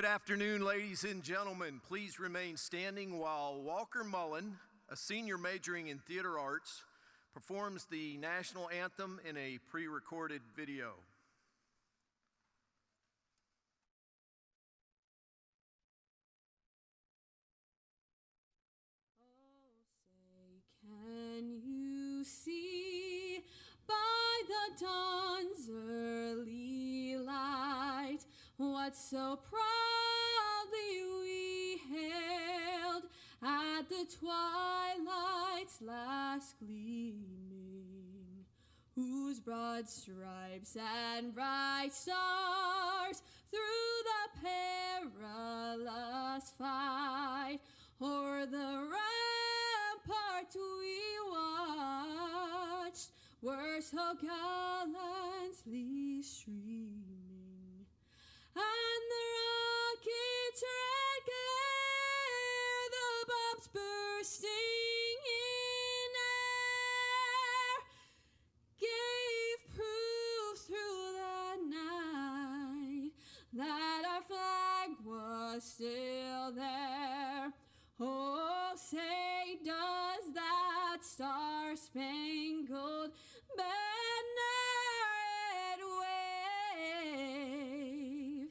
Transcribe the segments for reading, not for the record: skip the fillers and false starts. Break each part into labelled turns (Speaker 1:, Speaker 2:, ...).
Speaker 1: Good afternoon, ladies and gentlemen. Please remain standing while Walker Mullen, a senior majoring in theater arts, performs the national anthem in a pre-recorded video.
Speaker 2: Can you see by the dawn's early light what so proudly we hailed at the twilight's last gleaming, whose broad stripes and bright stars through the perilous fight o'er the rampart we watched were so gallantly streaming, and the rocket's red glare, the bombs bursting in air, gave proof through the night that our flag was still there. Oh, say does that star-spangled banner wave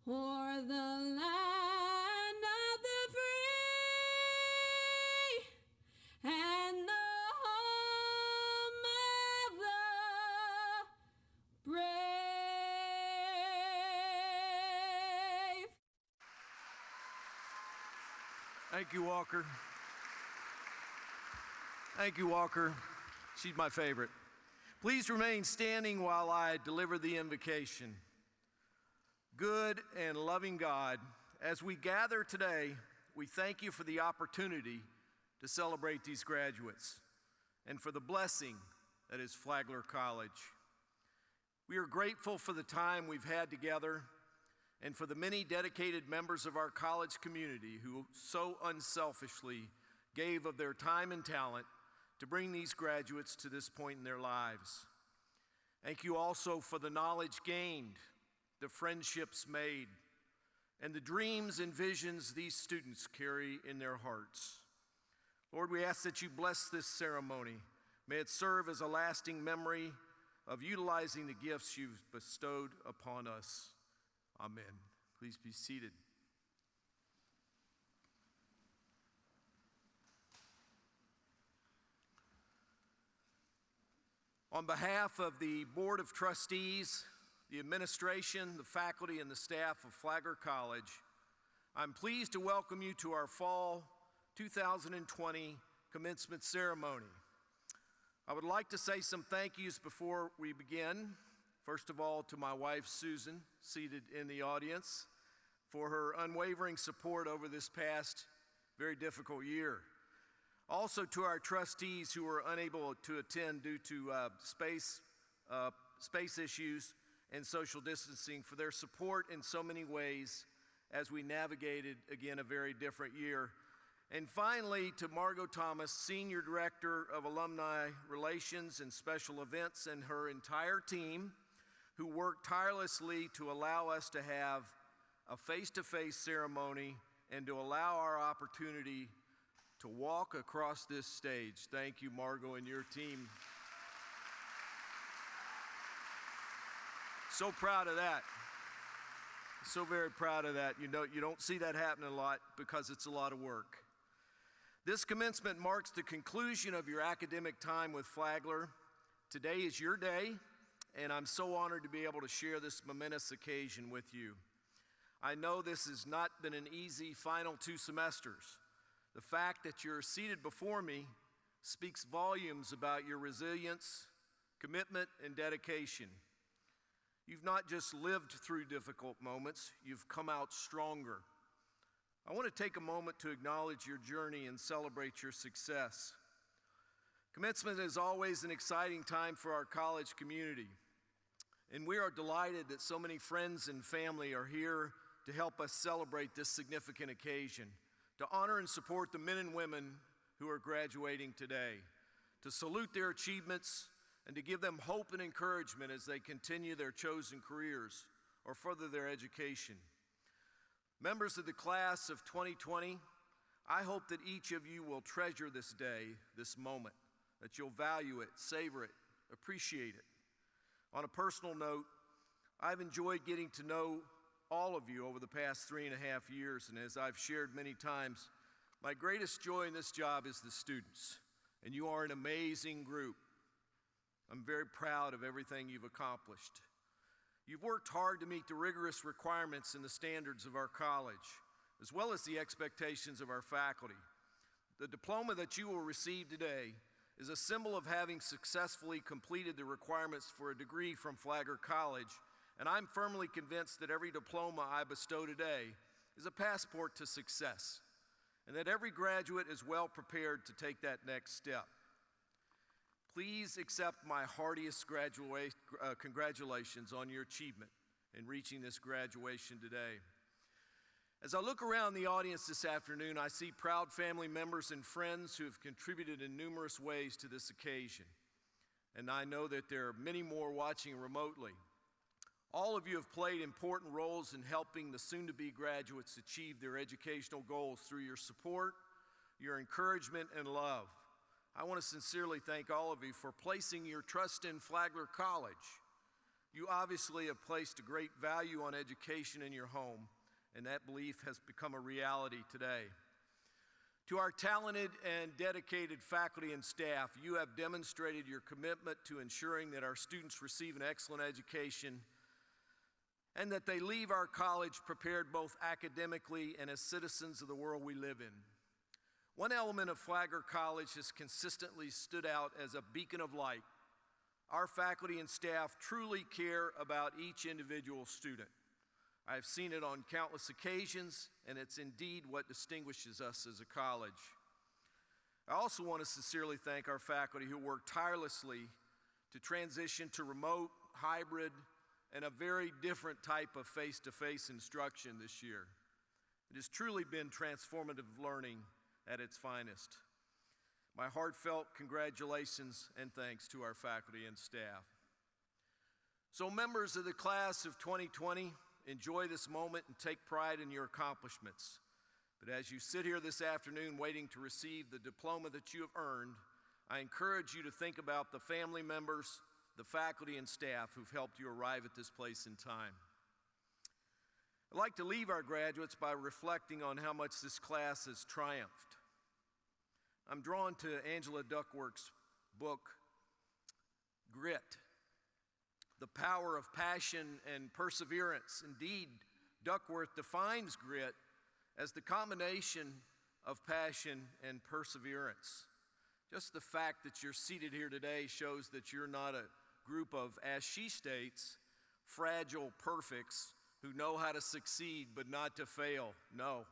Speaker 2: o'er the land of the free and the home of the brave?
Speaker 1: Thank you, Walker. Thank you, Walker. She's my favorite. Please remain standing while I deliver the invocation. Good and loving God, as we gather today, we thank you for the opportunity to celebrate these graduates and for the blessing that is Flagler College. We are grateful for the time we've had together and for the many dedicated members of our college community who so unselfishly gave of their time and talent to bring these graduates to this point in their lives. Thank you also for the knowledge gained, the friendships made, and the dreams and visions these students carry in their hearts. Lord, we ask that you bless this ceremony. May it serve as a lasting memory of utilizing the gifts you've bestowed upon us. Amen. Please be seated. On behalf of the Board of Trustees, the administration, the faculty, and the staff of Flagler College, I'm pleased to welcome you to our fall 2020 commencement ceremony. I would like to say some thank yous before we begin. First of all, to my wife, Susan, seated in the audience, for her unwavering support over this past very difficult year. Also to our trustees who were unable to attend due to space issues and social distancing, for their support in so many ways as we navigated, again, a very different year. And finally, to Margot Thomas, Senior Director of Alumni Relations and Special Events, and her entire team, who worked tirelessly to allow us to have a face-to-face ceremony and to allow our opportunity to walk across this stage. Thank you, Margot, and your team. So proud of that. So very proud of that. You know, you don't see that happen a lot because it's a lot of work. This commencement marks the conclusion of your academic time with Flagler. Today is your day, and I'm so honored to be able to share this momentous occasion with you. I know this has not been an easy final 2 semesters. The fact that you're seated before me speaks volumes about your resilience, commitment, and dedication. You've not just lived through difficult moments, you've come out stronger. I want to take a moment to acknowledge your journey and celebrate your success. Commencement is always an exciting time for our college community, and we are delighted that so many friends and family are here to help us celebrate this significant occasion, to honor and support the men and women who are graduating today, to salute their achievements, and to give them hope and encouragement as they continue their chosen careers or further their education. Members of the class of 2020, I hope that each of you will treasure this day, this moment, that you'll value it, savor it, appreciate it. On a personal note, I've enjoyed getting to know all of you over the past 3.5 years, and as I've shared many times, my greatest joy in this job is the students, and you are an amazing group. I'm very proud of everything you've accomplished. You've worked hard to meet the rigorous requirements and the standards of our college, as well as the expectations of our faculty. The diploma that you will receive today is a symbol of having successfully completed the requirements for a degree from Flagler College, and I'm firmly convinced that every diploma I bestow today is a passport to success, and that every graduate is well prepared to take that next step. Please accept my heartiest congratulations on your achievement in reaching this graduation today. As I look around the audience this afternoon, I see proud family members and friends who have contributed in numerous ways to this occasion. And I know that there are many more watching remotely. All of you have played important roles in helping the soon-to-be graduates achieve their educational goals through your support, your encouragement, and love. I want to sincerely thank all of you for placing your trust in Flagler College. You obviously have placed a great value on education in your home, and that belief has become a reality today. To our talented and dedicated faculty and staff, you have demonstrated your commitment to ensuring that our students receive an excellent education and that they leave our college prepared both academically and as citizens of the world we live in. One element of Flagler College has consistently stood out as a beacon of light. Our faculty and staff truly care about each individual student. I've seen it on countless occasions, and it's indeed what distinguishes us as a college. I also want to sincerely thank our faculty who work tirelessly to transition to remote, hybrid, and a very different type of face-to-face instruction this year. It has truly been transformative learning at its finest. My heartfelt congratulations and thanks to our faculty and staff. So members of the class of 2020, enjoy this moment and take pride in your accomplishments. But as you sit here this afternoon waiting to receive the diploma that you have earned, I encourage you to think about the family members, the faculty and staff who've helped you arrive at this place in time. I'd like to leave our graduates by reflecting on how much this class has triumphed. I'm drawn to Angela Duckworth's book, Grit, The Power of Passion and Perseverance. Indeed, Duckworth defines grit as the combination of passion and perseverance. Just the fact that you're seated here today shows that you're not a group of, as she states, fragile perfects who know how to succeed but not to fail. No,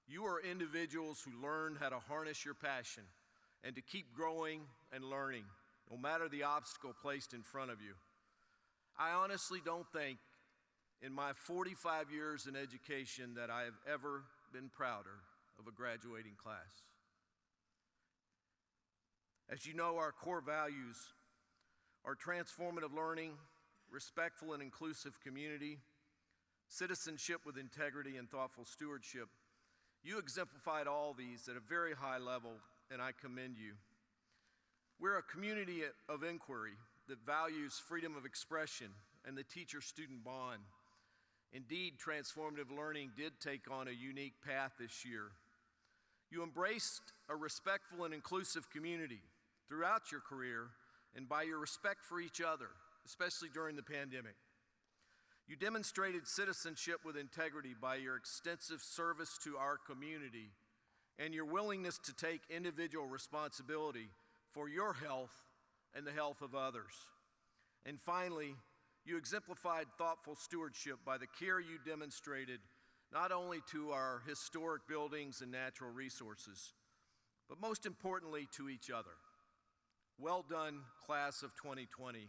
Speaker 1: you are individuals who learn how to harness your passion and to keep growing and learning, no matter the obstacle placed in front of you. I honestly don't think in my 45 years in education that I have ever been prouder of a graduating class. As you know, our core values are transformative learning, respectful and inclusive community, citizenship with integrity, and thoughtful stewardship. You exemplified all these at a very high level, and I commend you. We're a community of inquiry that values freedom of expression and the teacher-student bond. Indeed, transformative learning did take on a unique path this year. You embraced a respectful and inclusive community throughout your career and by your respect for each other, especially during the pandemic. You demonstrated citizenship with integrity by your extensive service to our community and your willingness to take individual responsibility for your health and the health of others. And finally, you exemplified thoughtful stewardship by the care you demonstrated not only to our historic buildings and natural resources, but most importantly to each other. Well done, class of 2020.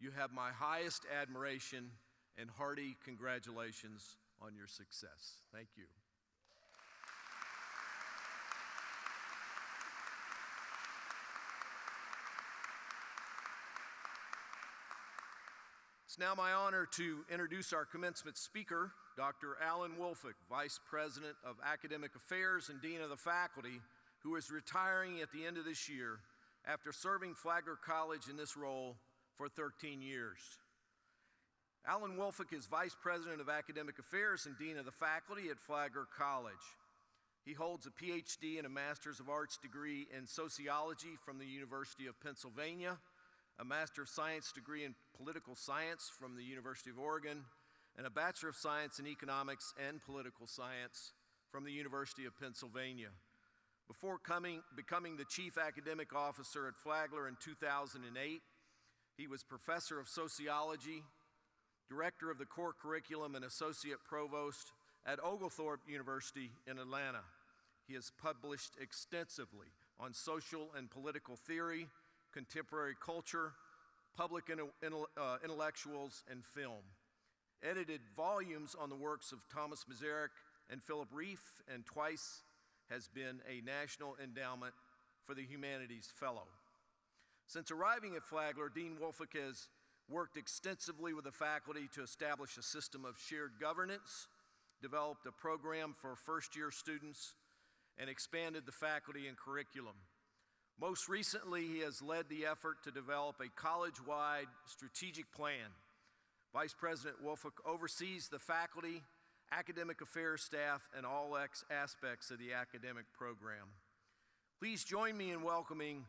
Speaker 1: You have my highest admiration and hearty congratulations on your success. Thank you. It's now my honor to introduce our commencement speaker, Dr. Alan Wolfick, Vice President of Academic Affairs and Dean of the Faculty, who is retiring at the end of this year after serving Flagler College in this role for 13 years. Alan Wolfick is Vice President of Academic Affairs and Dean of the Faculty at Flagler College. He holds a PhD and a Master's of Arts degree in Sociology from the University of Pennsylvania, a Master of Science degree in Political Science from the University of Oregon, and a Bachelor of Science in Economics and Political Science from the University of Pennsylvania. Before becoming the Chief Academic Officer at Flagler in 2008, he was Professor of Sociology, Director of the Core Curriculum, and Associate Provost at Oglethorpe University in Atlanta. He has published extensively on social and political theory, contemporary culture, public intellectuals, and film. Edited volumes on the works of Thomas Masaryk and Philip Rieff, and twice has been a National Endowment for the Humanities Fellow. Since arriving at Flagler, Dean Wolfick has worked extensively with the faculty to establish a system of shared governance, developed a program for first-year students, and expanded the faculty and curriculum. Most recently, he has led the effort to develop a college-wide strategic plan. Vice President Wolfick oversees the faculty, academic affairs staff, and all aspects of the academic program. Please join me in welcoming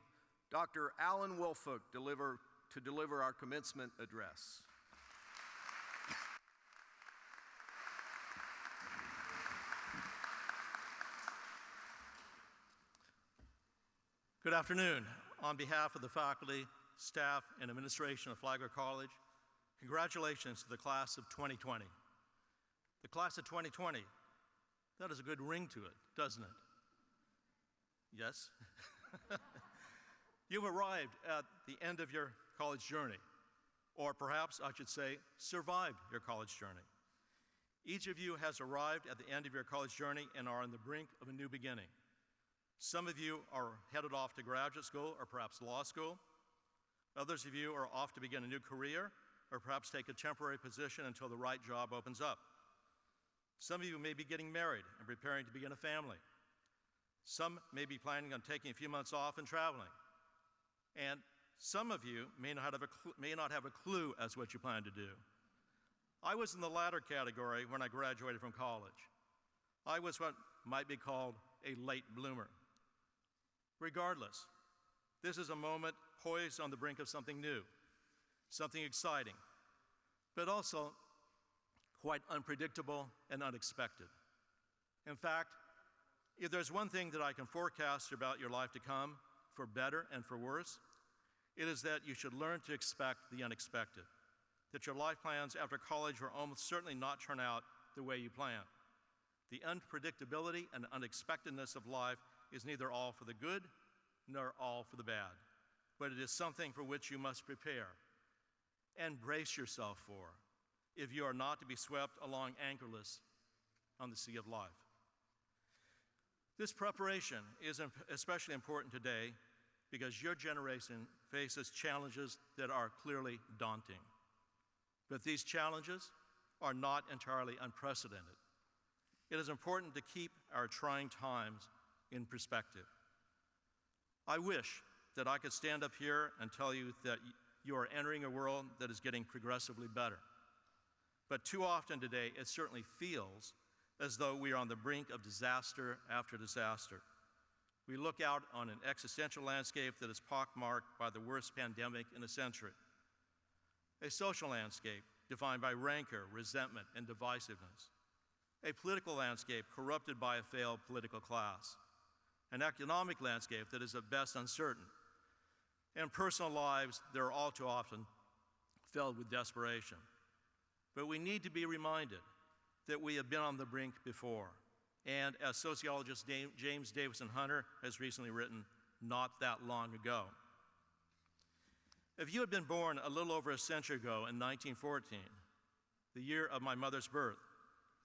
Speaker 1: Dr. Alan Wolfick to deliver our commencement address.
Speaker 3: Good afternoon. On behalf of the faculty, staff, and administration of Flagler College, congratulations to the class of 2020. The class of 2020, that has a good ring to it, doesn't it? Yes? You've arrived at the end of your college journey, or perhaps I should say, survived your college journey. Each of you has arrived at the end of your college journey and are on the brink of a new beginning. Some of you are headed off to graduate school or perhaps law school. Others of you are off to begin a new career or perhaps take a temporary position until the right job opens up. Some of you may be getting married and preparing to begin a family. Some may be planning on taking a few months off and traveling. And some of you may not have a clue as to what you plan to do. I was in the latter category when I graduated from college. I was what might be called a late bloomer. Regardless, this is a moment poised on the brink of something new, something exciting, but also quite unpredictable and unexpected. In fact, if there's one thing that I can forecast about your life to come, for better and for worse, it is that you should learn to expect the unexpected, that your life plans after college will almost certainly not turn out the way you planned. The unpredictability and unexpectedness of life is neither all for the good nor all for the bad, but it is something for which you must prepare and brace yourself for if you are not to be swept along anchorless on the sea of life. This preparation is especially important today because your generation faces challenges that are clearly daunting. But these challenges are not entirely unprecedented. It is important to keep our trying times in perspective. I wish that I could stand up here and tell you that you are entering a world that is getting progressively better. But too often today, it certainly feels as though we are on the brink of disaster after disaster. We look out on an existential landscape that is pockmarked by the worst pandemic in a century. A social landscape defined by rancor, resentment, and divisiveness. A political landscape corrupted by a failed political class. An economic landscape that is at best uncertain. And personal lives that are all too often filled with desperation. But we need to be reminded that we have been on the brink before. And as sociologist James Davison Hunter has recently written, not that long ago. If you had been born a little over a century ago in 1914, the year of my mother's birth,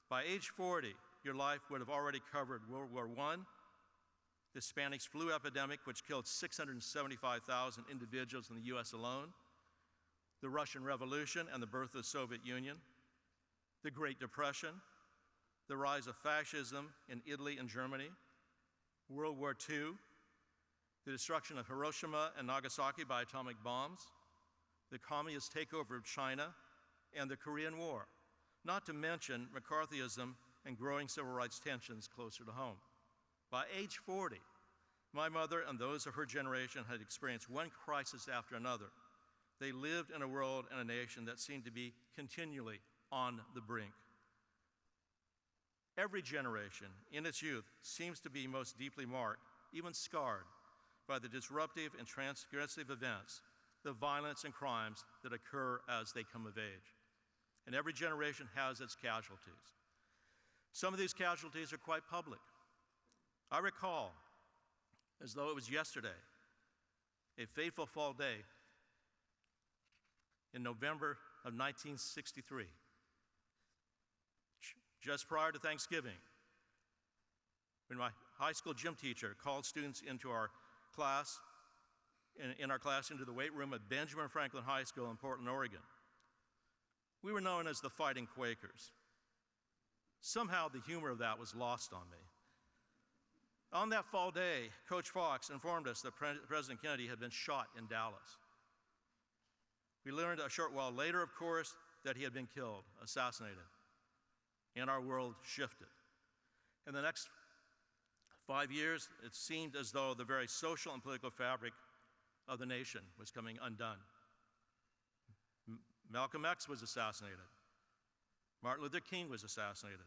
Speaker 3: by age 40, your life would have already covered World War I, the Spanish flu epidemic, which killed 675,000 individuals in the US alone, the Russian Revolution and the birth of the Soviet Union, the Great Depression, the rise of fascism in Italy and Germany, World War II, the destruction of Hiroshima and Nagasaki by atomic bombs, the communist takeover of China, and the Korean War, not to mention McCarthyism and growing civil rights tensions closer to home. By age 40, my mother and those of her generation had experienced one crisis after another. They lived in a world and a nation that seemed to be continually on the brink. Every generation in its youth seems to be most deeply marked, even scarred, by the disruptive and transgressive events, the violence and crimes that occur as they come of age. And every generation has its casualties. Some of these casualties are quite public. I recall, as though it was yesterday, a fateful fall day in November of 1963. Just prior to Thanksgiving, when my high school gym teacher called students into our class, into the weight room at Benjamin Franklin High School in Portland, Oregon. We were known as the Fighting Quakers. Somehow the humor of that was lost on me. On that fall day, Coach Fox informed us that President Kennedy had been shot in Dallas. We learned a short while later, of course, that he had been killed, assassinated, and our world shifted. In the next 5 years, it seemed as though the very social and political fabric of the nation was coming undone. Malcolm X was assassinated. Martin Luther King was assassinated.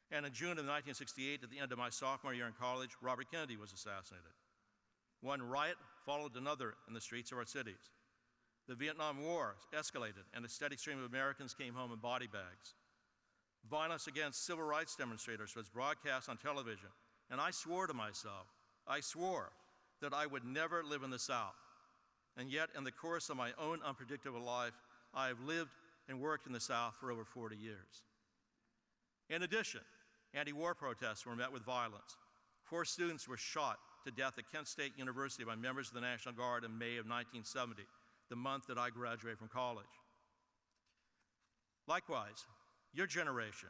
Speaker 3: And in June of 1968, at the end of my sophomore year in college, Robert Kennedy was assassinated. One riot followed another in the streets of our cities. The Vietnam War escalated, and a steady stream of Americans came home in body bags. Violence against civil rights demonstrators was broadcast on television, and I swore to myself, that I would never live in the South. And yet, in the course of my own unpredictable life, I have lived and worked in the South for over 40 years. In addition, anti-war protests were met with violence. 4 students were shot to death at Kent State University by members of the National Guard in May of 1970, the month that I graduated from college. Likewise, your generation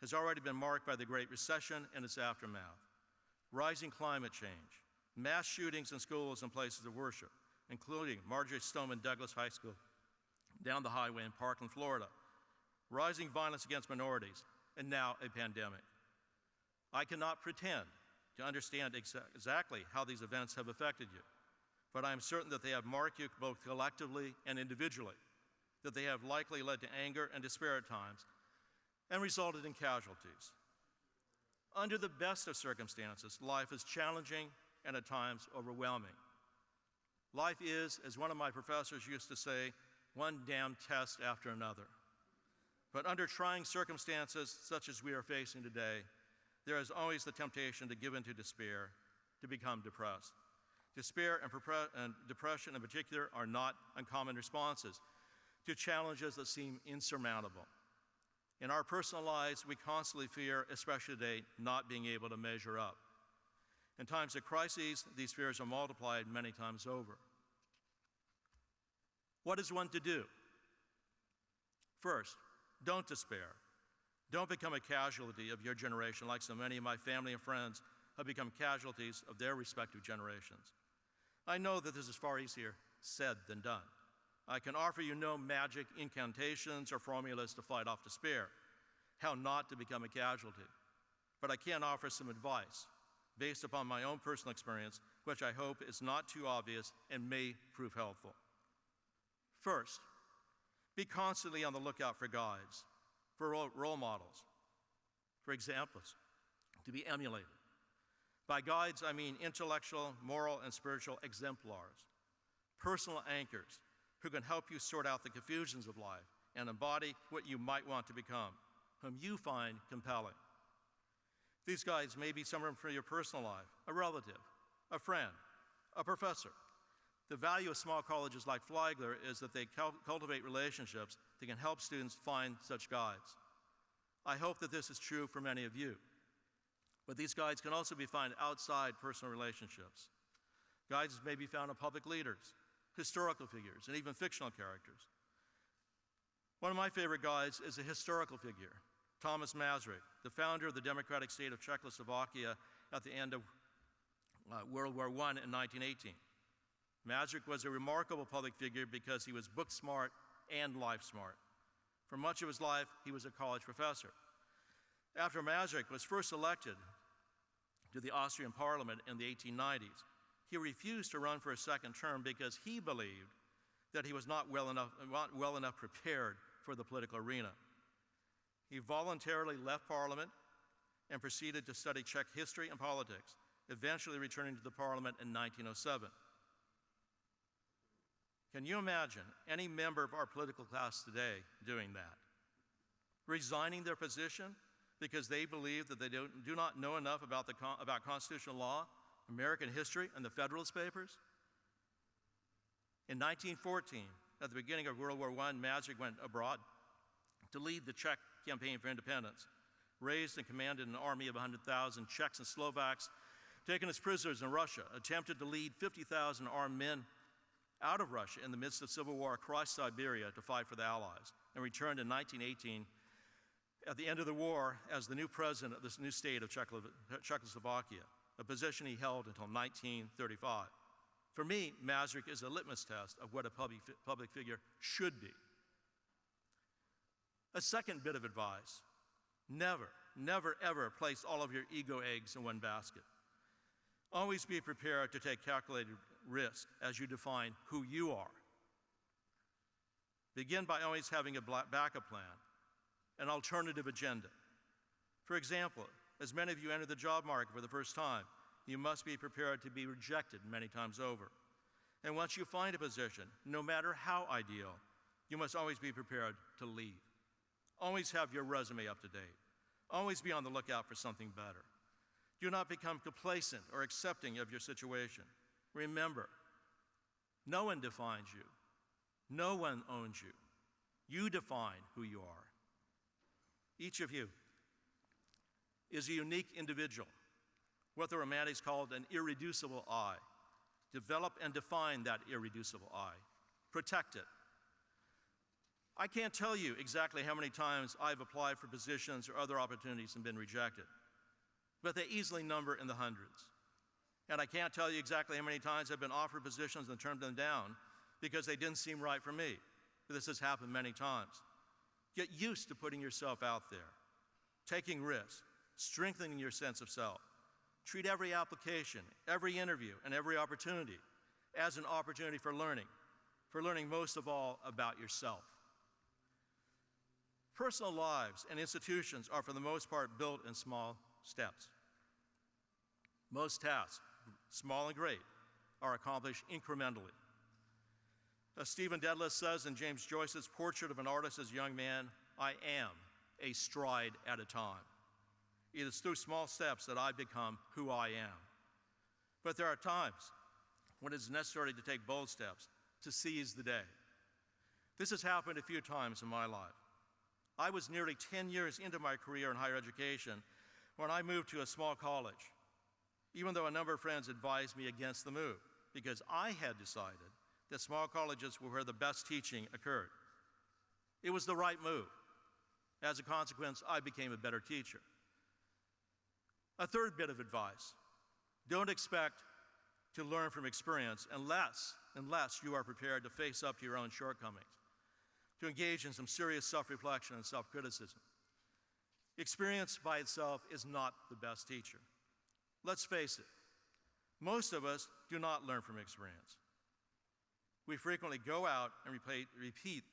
Speaker 3: has already been marked by the Great Recession and its aftermath, rising climate change, mass shootings in schools and places of worship, including Marjorie Stoneman Douglas High School down the highway in Parkland, Florida, rising violence against minorities, and now a pandemic. I cannot pretend to understand exactly how these events have affected you, but I am certain that they have marked you both collectively and individually, that they have likely led to anger and despair at times, and resulted in casualties. Under the best of circumstances, life is challenging and at times overwhelming. Life is, as one of my professors used to say, one damn test after another. But under trying circumstances such as we are facing today, there is always the temptation to give in to despair, to become depressed. Despair and depression in particular are not uncommon responses to challenges that seem insurmountable. In our personal lives, we constantly fear, especially today, not being able to measure up. In times of crises, these fears are multiplied many times over. What is one to do? First, don't despair. Don't become a casualty of your generation like so many of my family and friends have become casualties of their respective generations. I know that this is far easier said than done. I can offer you no magic incantations or formulas to fight off despair, how not to become a casualty. But I can offer some advice based upon my own personal experience, which I hope is not too obvious and may prove helpful. First, be constantly on the lookout for guides, for role models, for examples to be emulated. By guides, I mean intellectual, moral, and spiritual exemplars, personal anchors who can help you sort out the confusions of life and embody what you might want to become, whom you find compelling. These guides may be someone from your personal life, a relative, a friend, a professor. The value of small colleges like Flagler is that they cultivate relationships that can help students find such guides. I hope that this is true for many of you. But these guides can also be found outside personal relationships. Guides may be found in public leaders, historical figures, and even fictional characters. One of my favorite guys is a historical figure, Thomas Masaryk, the founder of the democratic state of Czechoslovakia at the end of World War I in 1918. Masaryk was a remarkable public figure because he was book smart and life smart. For much of his life, he was a college professor. After Masaryk was first elected to the Austrian parliament in the 1890s, he refused to run for a second term because he believed that he was not well enough prepared for the political arena. He voluntarily left parliament and proceeded to study Czech history and politics, eventually returning to the parliament in 1907. Can you imagine any member of our political class today doing that? Resigning their position because they believe that they do not know enough about constitutional law, American history, and the Federalist Papers? In 1914, at the beginning of World War I, Masaryk went abroad to lead the Czech campaign for independence, raised and commanded an army of 100,000 Czechs and Slovaks, taken as prisoners in Russia, attempted to lead 50,000 armed men out of Russia in the midst of civil war across Siberia to fight for the Allies, and returned in 1918 at the end of the war as the new president of this new state of Czechoslovakia, a position he held until 1935. For me, Masaryk is a litmus test of what a public figure should be. A second bit of advice: never, never, ever place all of your ego eggs in one basket. Always be prepared to take calculated risk as you define who you are. Begin by always having a backup plan, an alternative agenda. For example, as many of you enter the job market for the first time, you must be prepared to be rejected many times over. And once you find a position, no matter how ideal, you must always be prepared to leave. Always have your resume up to date. Always be on the lookout for something better. Do not become complacent or accepting of your situation. Remember, no one defines you. No one owns you. You define who you are. Each of you is a unique individual, what the Romantics called an irreducible I. Develop and define that irreducible I. Protect it. I can't tell you exactly how many times I've applied for positions or other opportunities and been rejected, but they easily number in the hundreds. And I can't tell you exactly how many times I've been offered positions and turned them down because they didn't seem right for me. But this has happened many times. Get used to putting yourself out there, taking risks, strengthening your sense of self. Treat every application, every interview, and every opportunity as an opportunity for learning most of all about yourself. Personal lives and institutions are, for the most part, built in small steps. Most tasks, small and great, are accomplished incrementally. As Stephen Dedalus says in James Joyce's Portrait of an Artist as a Young Man, I am a stride at a time. It is through small steps that I become who I am. But there are times when it is necessary to take bold steps, to seize the day. This has happened a few times in my life. I was nearly 10 years into my career in higher education when I moved to a small college, even though a number of friends advised me against the move, because I had decided that small colleges were where the best teaching occurred. It was the right move. As a consequence, I became a better teacher. A third bit of advice: don't expect to learn from experience unless you are prepared to face up to your own shortcomings, to engage in some serious self-reflection and self-criticism. Experience by itself is not the best teacher. Let's face it, most of us do not learn from experience. We frequently go out and repeat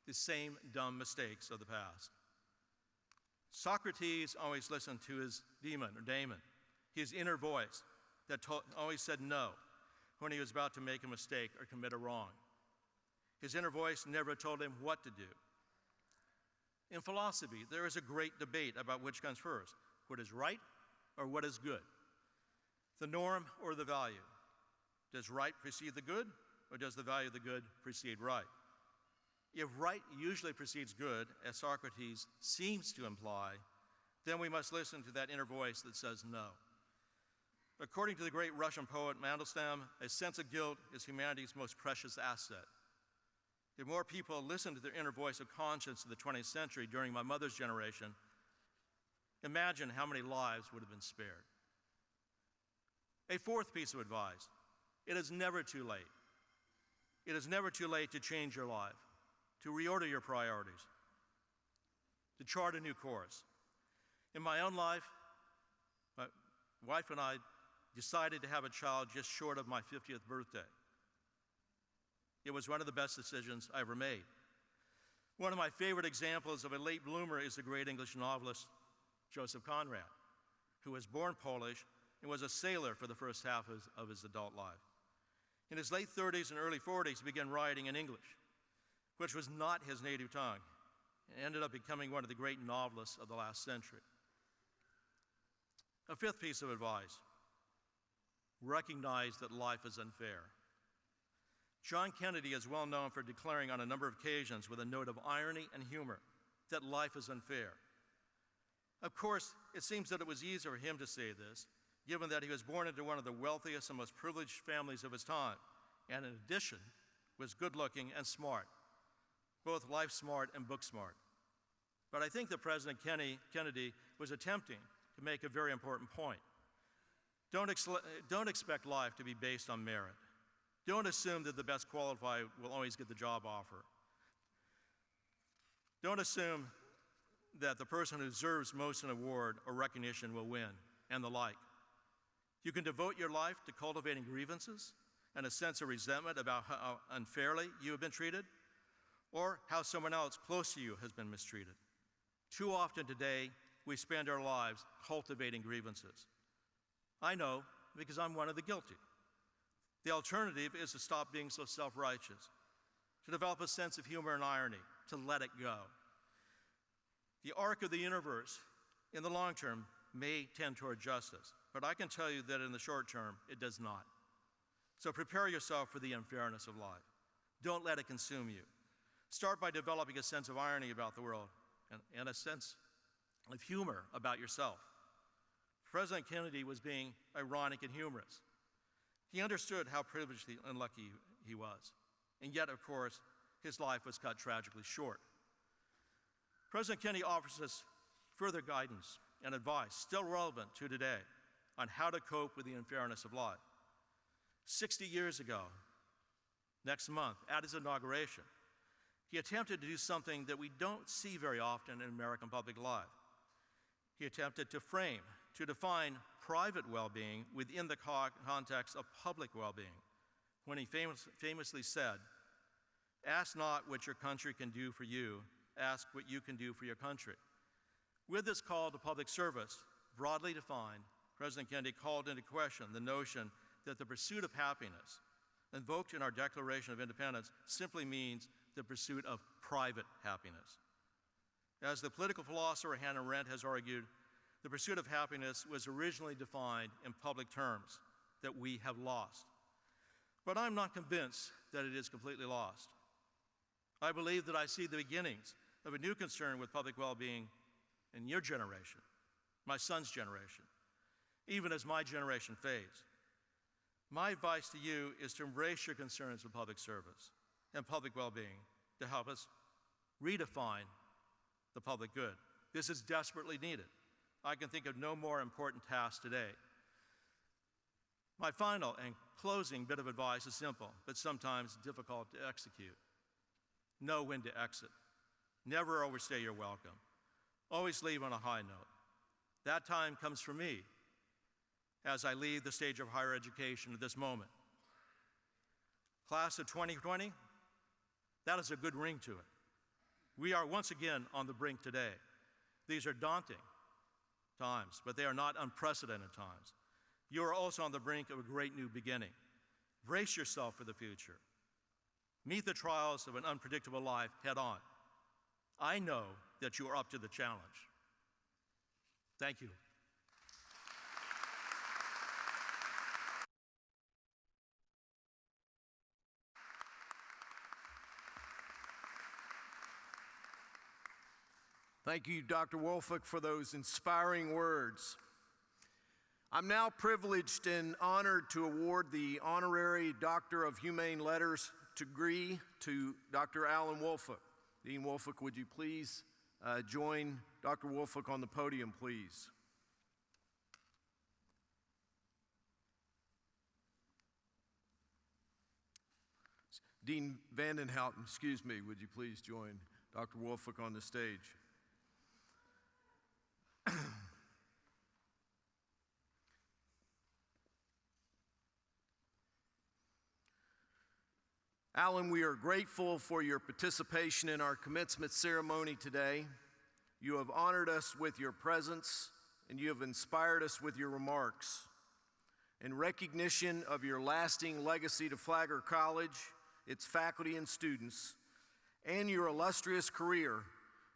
Speaker 3: the same dumb mistakes of the past. Socrates always listened to his daemon, his inner voice that always said no when he was about to make a mistake or commit a wrong. His inner voice never told him what to do. In philosophy, there is a great debate about which comes first, what is right or what is good, the norm or the value. Does right precede the good, or does the value of the good precede right? If right usually precedes good, as Socrates seems to imply, then we must listen to that inner voice that says no. According to the great Russian poet Mandelstam, a sense of guilt is humanity's most precious asset. If more people listened to their inner voice of conscience in the 20th century during my mother's generation, imagine how many lives would have been spared. A fourth piece of advice: it is never too late. It is never too late to change your life, to reorder your priorities, to chart a new course. In my own life, my wife and I decided to have a child just short of my 50th birthday. It was one of the best decisions I ever made. One of my favorite examples of a late bloomer is the great English novelist Joseph Conrad, who was born Polish and was a sailor for the first half of his adult life. In his late 30s and early 40s, he began writing in English, which was not his native tongue, and ended up becoming one of the great novelists of the last century. A fifth piece of advice: recognize that life is unfair. John Kennedy is well known for declaring on a number of occasions, with a note of irony and humor, that life is unfair. Of course, it seems that it was easier for him to say this, given that he was born into one of the wealthiest and most privileged families of his time, and in addition, was good-looking and smart, both life-smart and book-smart. But I think that President Kennedy was attempting to make a very important point. Don't expect life to be based on merit. Don't assume that the best qualified will always get the job offer. Don't assume that the person who deserves most an award or recognition will win, and the like. You can devote your life to cultivating grievances and a sense of resentment about how unfairly you have been treated, or how someone else close to you has been mistreated. Too often today, we spend our lives cultivating grievances. I know, because I'm one of the guilty. The alternative is to stop being so self-righteous, to develop a sense of humor and irony, to let it go. The arc of the universe, in the long term, may tend toward justice, but I can tell you that in the short term, it does not. So prepare yourself for the unfairness of life. Don't let it consume you. Start by developing a sense of irony about the world and a sense of humor about yourself. President Kennedy was being ironic and humorous. He understood how privileged and unlucky he was. And yet, of course, his life was cut tragically short. President Kennedy offers us further guidance and advice, still relevant to today, on how to cope with the unfairness of life. 60 years ago, next month, at his inauguration, he attempted to do something that we don't see very often in American public life. He attempted to define private well-being within the context of public well-being, when he famously said, "Ask not what your country can do for you, ask what you can do for your country." With this call to public service, broadly defined, President Kennedy called into question the notion that the pursuit of happiness, invoked in our Declaration of Independence, simply means the pursuit of private happiness. As the political philosopher Hannah Arendt has argued, the pursuit of happiness was originally defined in public terms that we have lost. But I'm not convinced that it is completely lost. I believe that I see the beginnings of a new concern with public well-being in your generation, my son's generation, even as my generation fades. My advice to you is to embrace your concerns with public service and public well-being to help us redefine the public good. This is desperately needed. I can think of no more important task today. My final and closing bit of advice is simple, but sometimes difficult to execute. Know when to exit. Never overstay your welcome. Always leave on a high note. That time comes for me as I leave the stage of higher education at this moment. Class of 2020, that is a good ring to it. We are once again on the brink today. These are daunting times, but they are not unprecedented times. You are also on the brink of a great new beginning. Brace yourself for the future. Meet the trials of an unpredictable life head on. I know that you are up to the challenge. Thank you.
Speaker 1: Thank you, Dr. Wolfick, for those inspiring words. I'm now privileged and honored to award the Honorary Doctor of Humane Letters degree to Dr. Alan Woolfolk. Dean Woolfolk, would you please join Dr. Woolfolk on the podium, please? Dean Vandenhouten, excuse me, would you please join Dr. Woolfolk on the stage? Alan, we are grateful for your participation in our commencement ceremony today. You have honored us with your presence, and you have inspired us with your remarks. In recognition of your lasting legacy to Flagler College, its faculty and students, and your illustrious career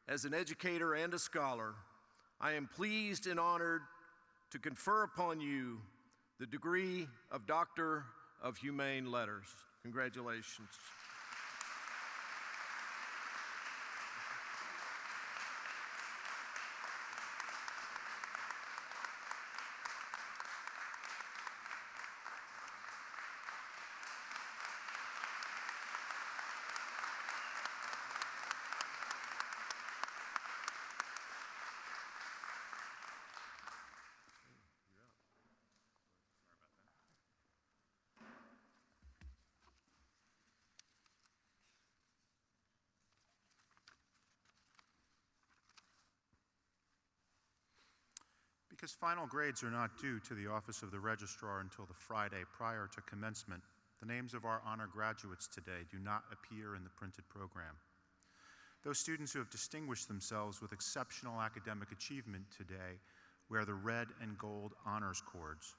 Speaker 1: as an educator and a scholar, I am pleased and honored to confer upon you the degree of Doctor of Humane Letters. Congratulations.
Speaker 4: Because final grades are not due to the Office of the Registrar until the Friday prior to commencement, the names of our honor graduates today do not appear in the printed program. Those students who have distinguished themselves with exceptional academic achievement today wear the red and gold honors cords.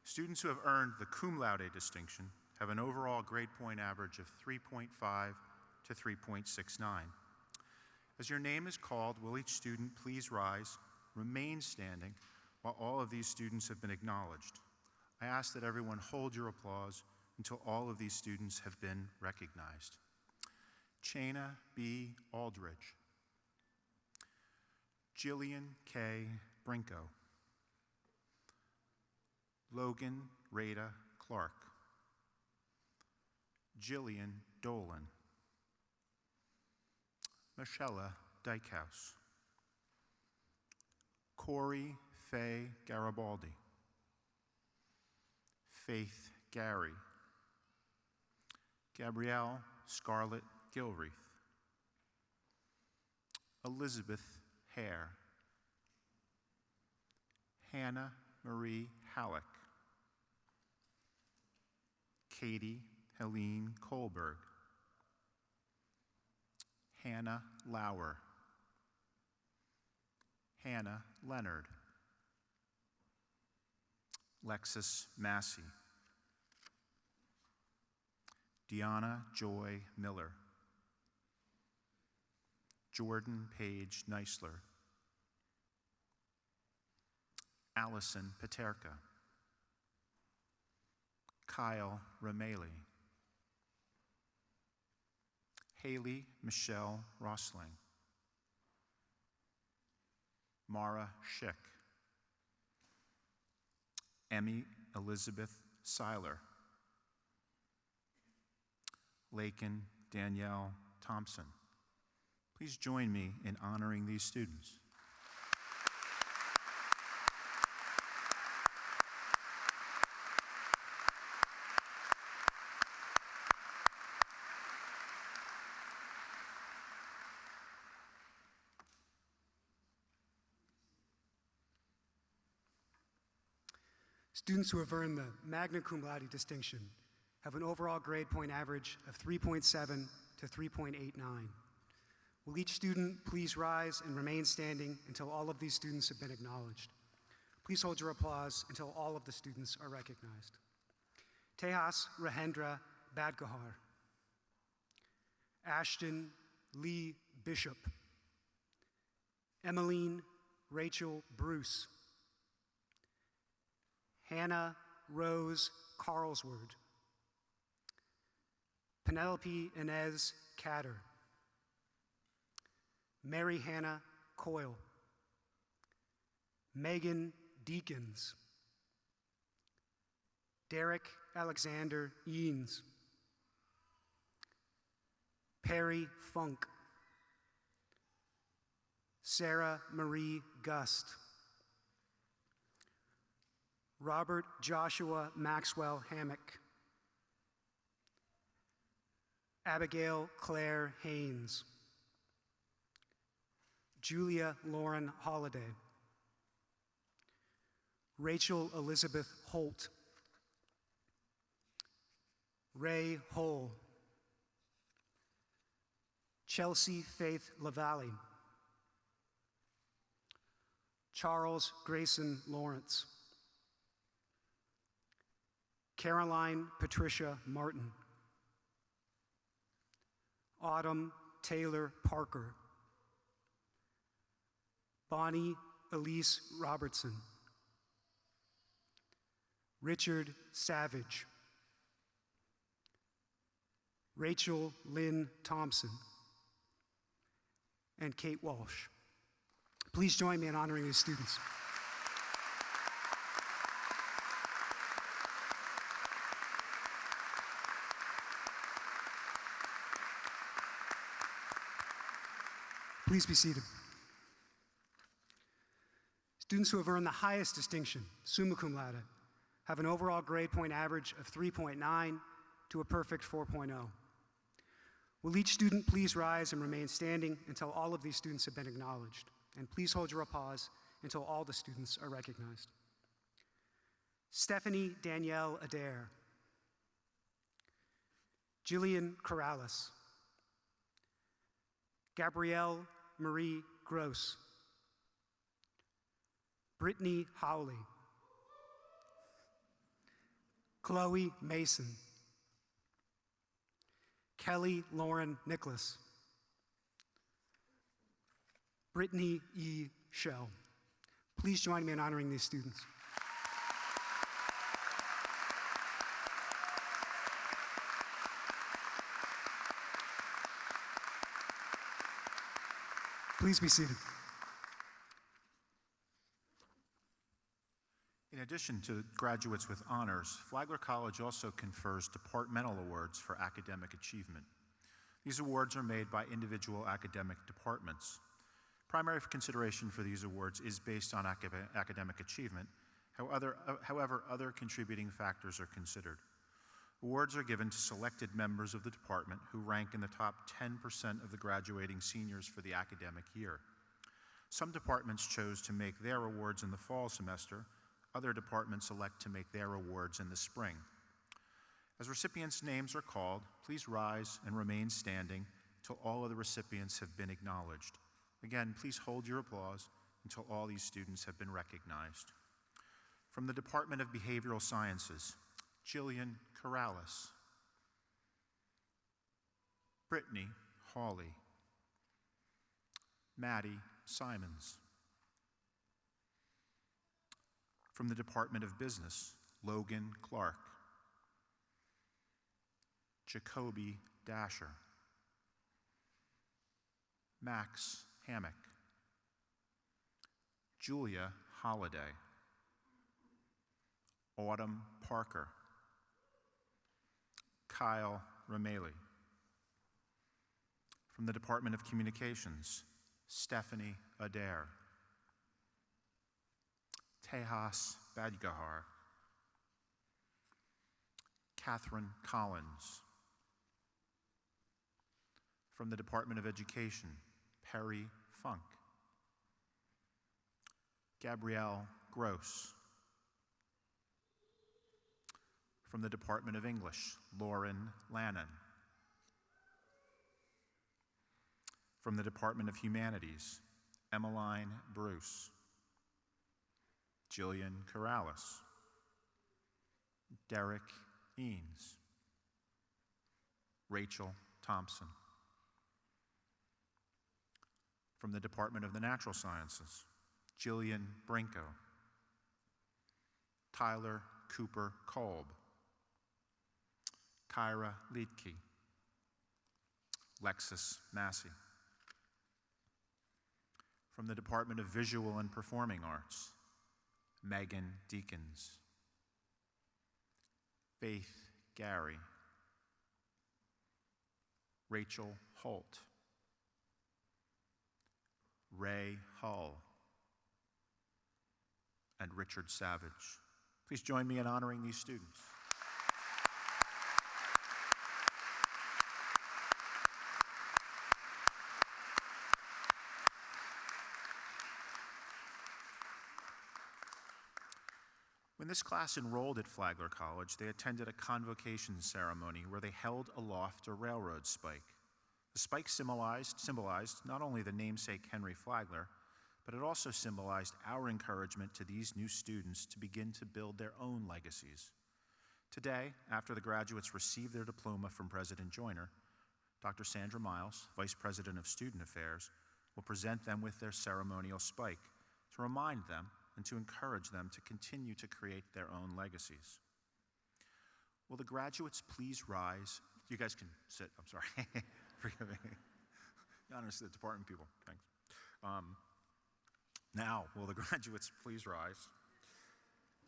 Speaker 4: Students who have earned the cum laude distinction have an overall grade point average of 3.5 to 3.69. As your name is called, will each student please rise, remain standing while all of these students have been acknowledged. I ask that everyone hold your applause until all of these students have been recognized. Chana B. Aldridge, Jillian K. Brinko, Logan Rada Clark, Jillian Dolan, Michelle Dykehouse, Corey Faye Garibaldi, Faith Gary, Gabrielle Scarlett Gilreath, Elizabeth Hare, Hannah Marie Halleck, Katie Helene Kohlberg, Hannah Lauer, Hannah Leonard, Lexus Massey, Deanna Joy Miller, Jordan Page Neisler, Allison Paterka, Kyle Rameli, Haley Michelle Rossling, Mara Schick, Emmy Elizabeth Seiler, Lakin Danielle Thompson. Please join me in honoring these students.
Speaker 5: Students who have earned the magna cum laude distinction have an overall grade point average of 3.7 to 3.89. Will each student please rise and remain standing until all of these students have been acknowledged? Please hold your applause until all of the students are recognized. Tejas Rahendra Badgahar, Ashton Lee Bishop, Emmeline Rachel Bruce, Hannah Rose Carlsword, Penelope Inez Catter, Mary Hannah Coyle, Megan Deakins, Derek Alexander Eanes, Perry Funk, Sarah Marie Gust, Robert Joshua Maxwell Hammock, Abigail Claire Haynes, Julia Lauren Holliday, Rachel Elizabeth Holt, Ray Hole, Chelsea Faith LaValle, Charles Grayson Lawrence, Caroline Patricia Martin, Autumn Taylor Parker, Bonnie Elise Robertson, Richard Savage, Rachel Lynn Thompson, and Kate Walsh. Please join me in honoring these students. Please be seated. Students who have earned the highest distinction, summa cum laude, have an overall grade point average of 3.9 to a perfect 4.0. Will each student please rise and remain standing until all of these students have been acknowledged? And please hold your applause until all the students are recognized. Stephanie Danielle Adair, Jillian Corrales, Gabrielle Marie Gross, Brittany Howley, Chloe Mason, Kelly Lauren Nicholas, Brittany E. Shell. Please join me in honoring these students. Please be seated.
Speaker 4: In addition to graduates with honors, Flagler College also confers departmental awards for academic achievement. These awards are made by individual academic departments. Primary consideration for these awards is based on academic achievement. However, other contributing factors are considered. Awards are given to selected members of the department who rank in the top 10% of the graduating seniors for the academic year. Some departments chose to make their awards in the fall semester. Other departments elect to make their awards in the spring. As recipients' names are called, please rise and remain standing until all of the recipients have been acknowledged. Again, please hold your applause until all these students have been recognized. From the Department of Behavioral Sciences, Jillian Corrales, Brittany Hawley, Maddie Simons. From the Department of Business, Logan Clark, Jacoby Dasher, Max Hammock, Julia Holliday, Autumn Parker, Kyle Rameli. From the Department of Communications, Stephanie Adair, Tejas Badgahar, Catherine Collins. From the Department of Education, Perry Funk, Gabrielle Gross. From the Department of English, Lauren Lannon. From the Department of Humanities, Emmeline Bruce, Jillian Corrales, Derek Eanes, Rachel Thompson. From the Department of the Natural Sciences, Jillian Brinko, Tyler Cooper Kolb, Kyra Liedtke, Lexus Massey. From the Department of Visual and Performing Arts, Megan Deakins, Faith Gary, Rachel Holt, Ray Hull, and Richard Savage. Please join me in honoring these students. When this class enrolled at Flagler College, they attended a convocation ceremony where they held aloft a railroad spike. The spike symbolized not only the namesake Henry Flagler, but it also symbolized our encouragement to these new students to begin to build their own legacies. Today, after the graduates receive their diploma from President Joyner, Dr. Sandra Miles, Vice President of Student Affairs, will present them with their ceremonial spike to remind them and to encourage them to continue to create their own legacies. Will the graduates please rise? You guys can sit, I'm sorry. Forgive me. Honestly, the department people, thanks. Now, will the graduates please rise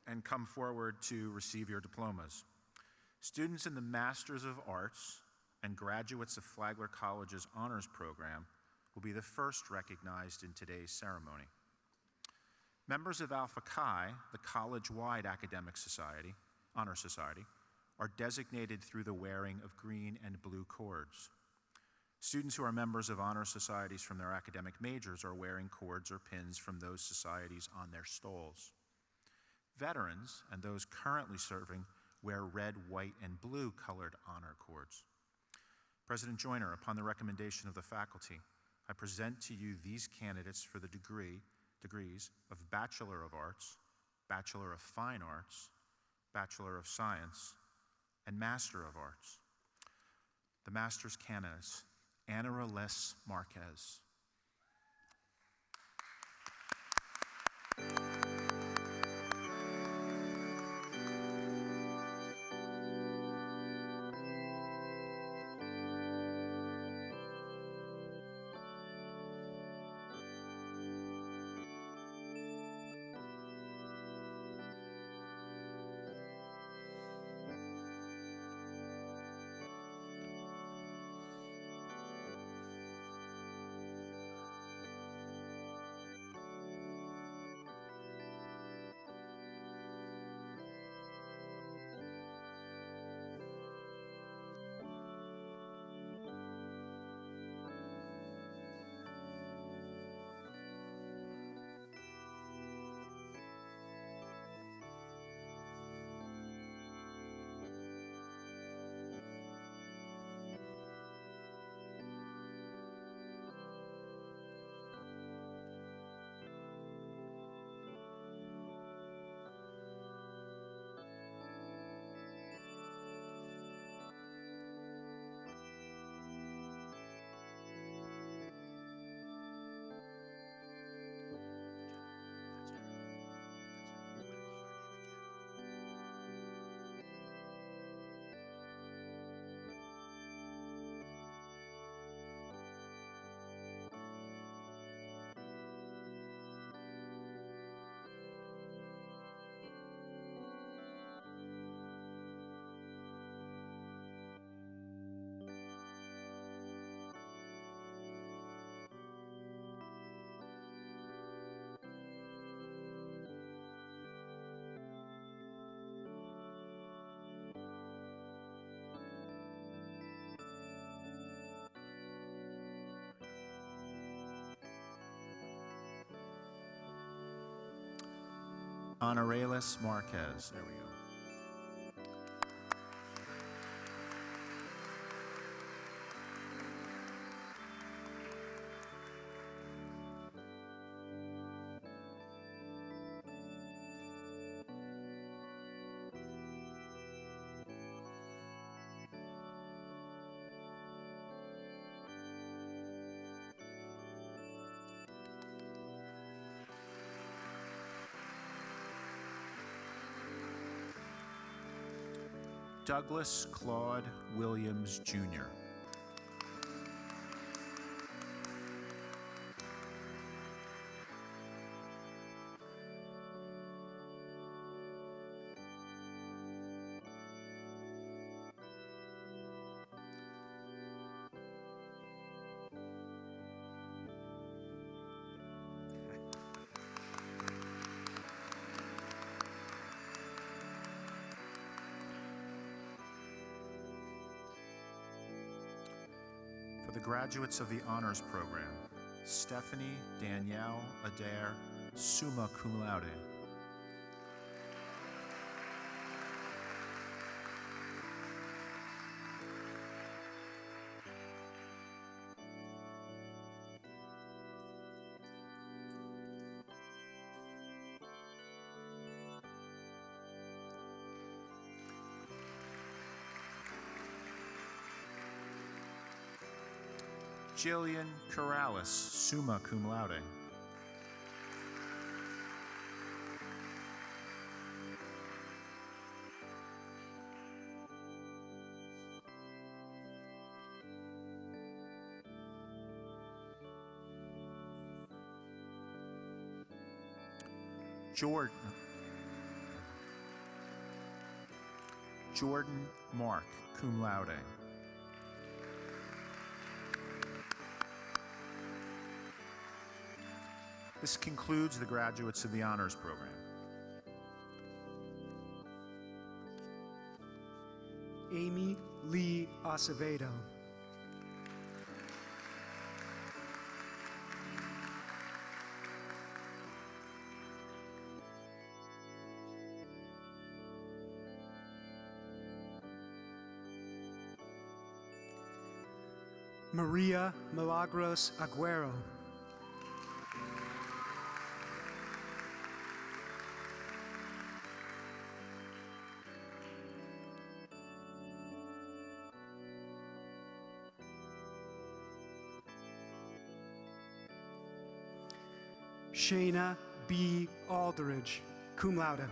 Speaker 4: and come forward to receive your diplomas? Students in the Masters of Arts and graduates of Flagler College's Honors Program will be the first recognized in today's ceremony. Members of Alpha Chi, the college-wide academic society, honor society, are designated through the wearing of green and blue cords. Students who are members of honor societies from their academic majors are wearing cords or pins from those societies on their stoles. Veterans and those currently serving wear red, white, and blue colored honor cords. President Joyner, upon the recommendation of the faculty, I present to you these candidates for the degrees of Bachelor of Arts, Bachelor of Fine Arts, Bachelor of Science, and Master of Arts. The Master's candidates, Anna Les Marquez. Honoralis Marquez, there we go. Douglas Claude Williams, Jr. graduates of the honors program, Stephanie Danielle Adair, summa cum laude. Jillian Corrales, summa cum laude. Jordan Mark, cum laude. This concludes the graduates of the honors program.
Speaker 5: Amy Lee Acevedo. Maria Milagros Aguero. Shayna B. Aldridge, cum laude.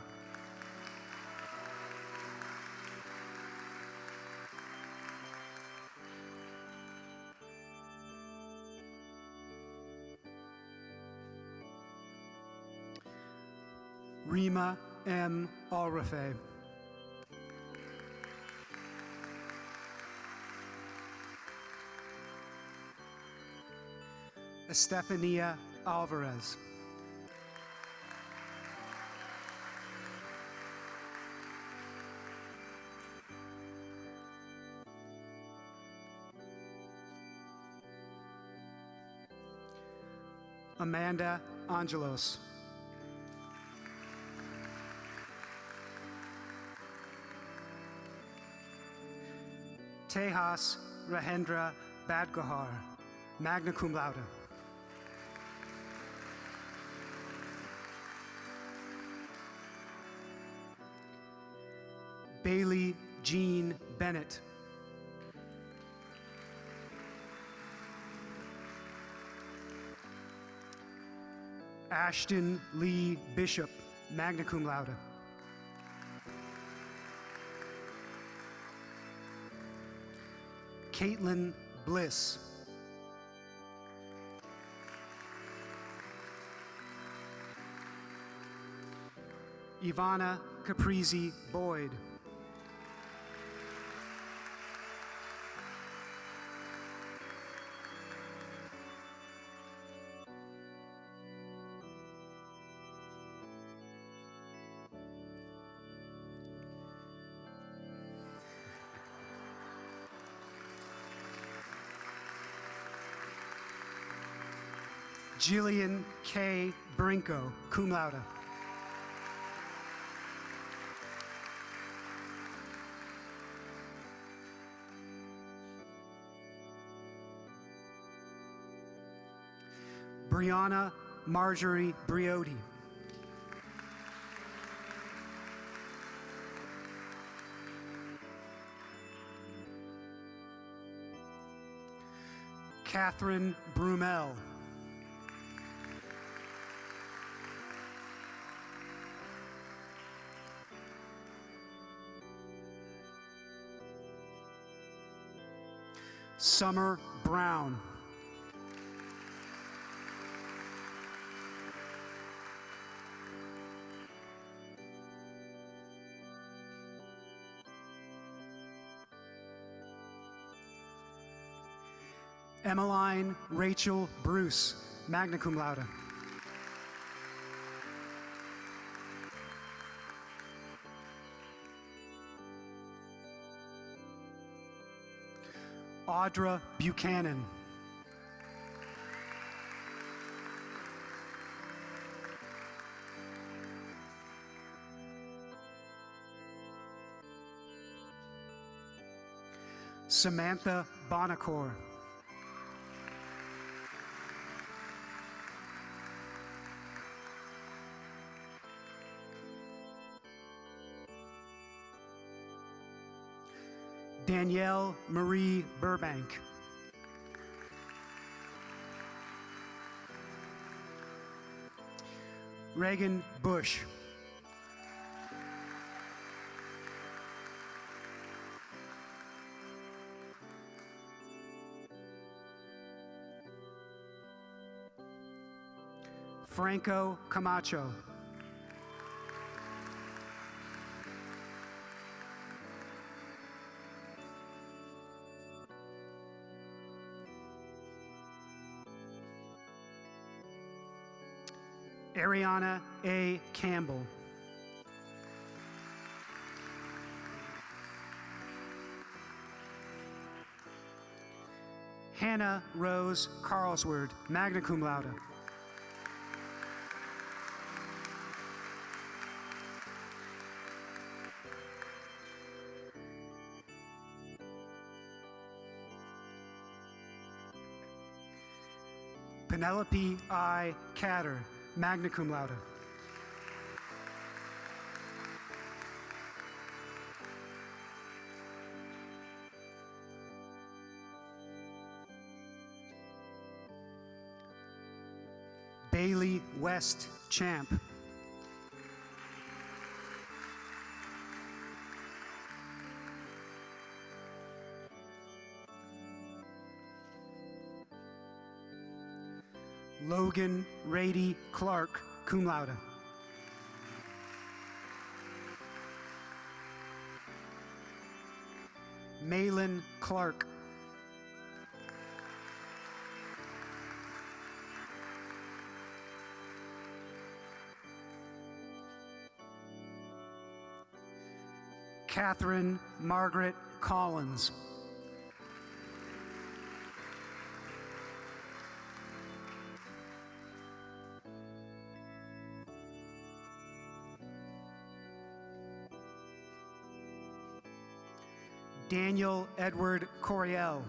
Speaker 5: Rima M. Alrafe. Estefania Alvarez. Amanda Angelos. Tejas Rahendra Badgahar, magna cum laude. Bailey Jean Bennett. Ashton Lee Bishop, magna cum laude. Caitlin Bliss. Ivana Caprizi Boyd. Jillian K. Brinko, cum laude. Brianna Marjorie Briotti. Catherine Brumel. Summer Brown. Emmeline Rachel Bruce, magna cum laude. Audra Buchanan. Samantha Bonacore. Danielle Marie Burbank. Reagan Bush. Franco Camacho. Ariana A. Campbell. Hannah Rose Carlsword, magna cum laude. Penelope I. Catter, magna cum laude. Bailey West Champ. Logan Rady Clark, cum laude. Malin Clark. Catherine Margaret Collins. Daniel Edward Coriel.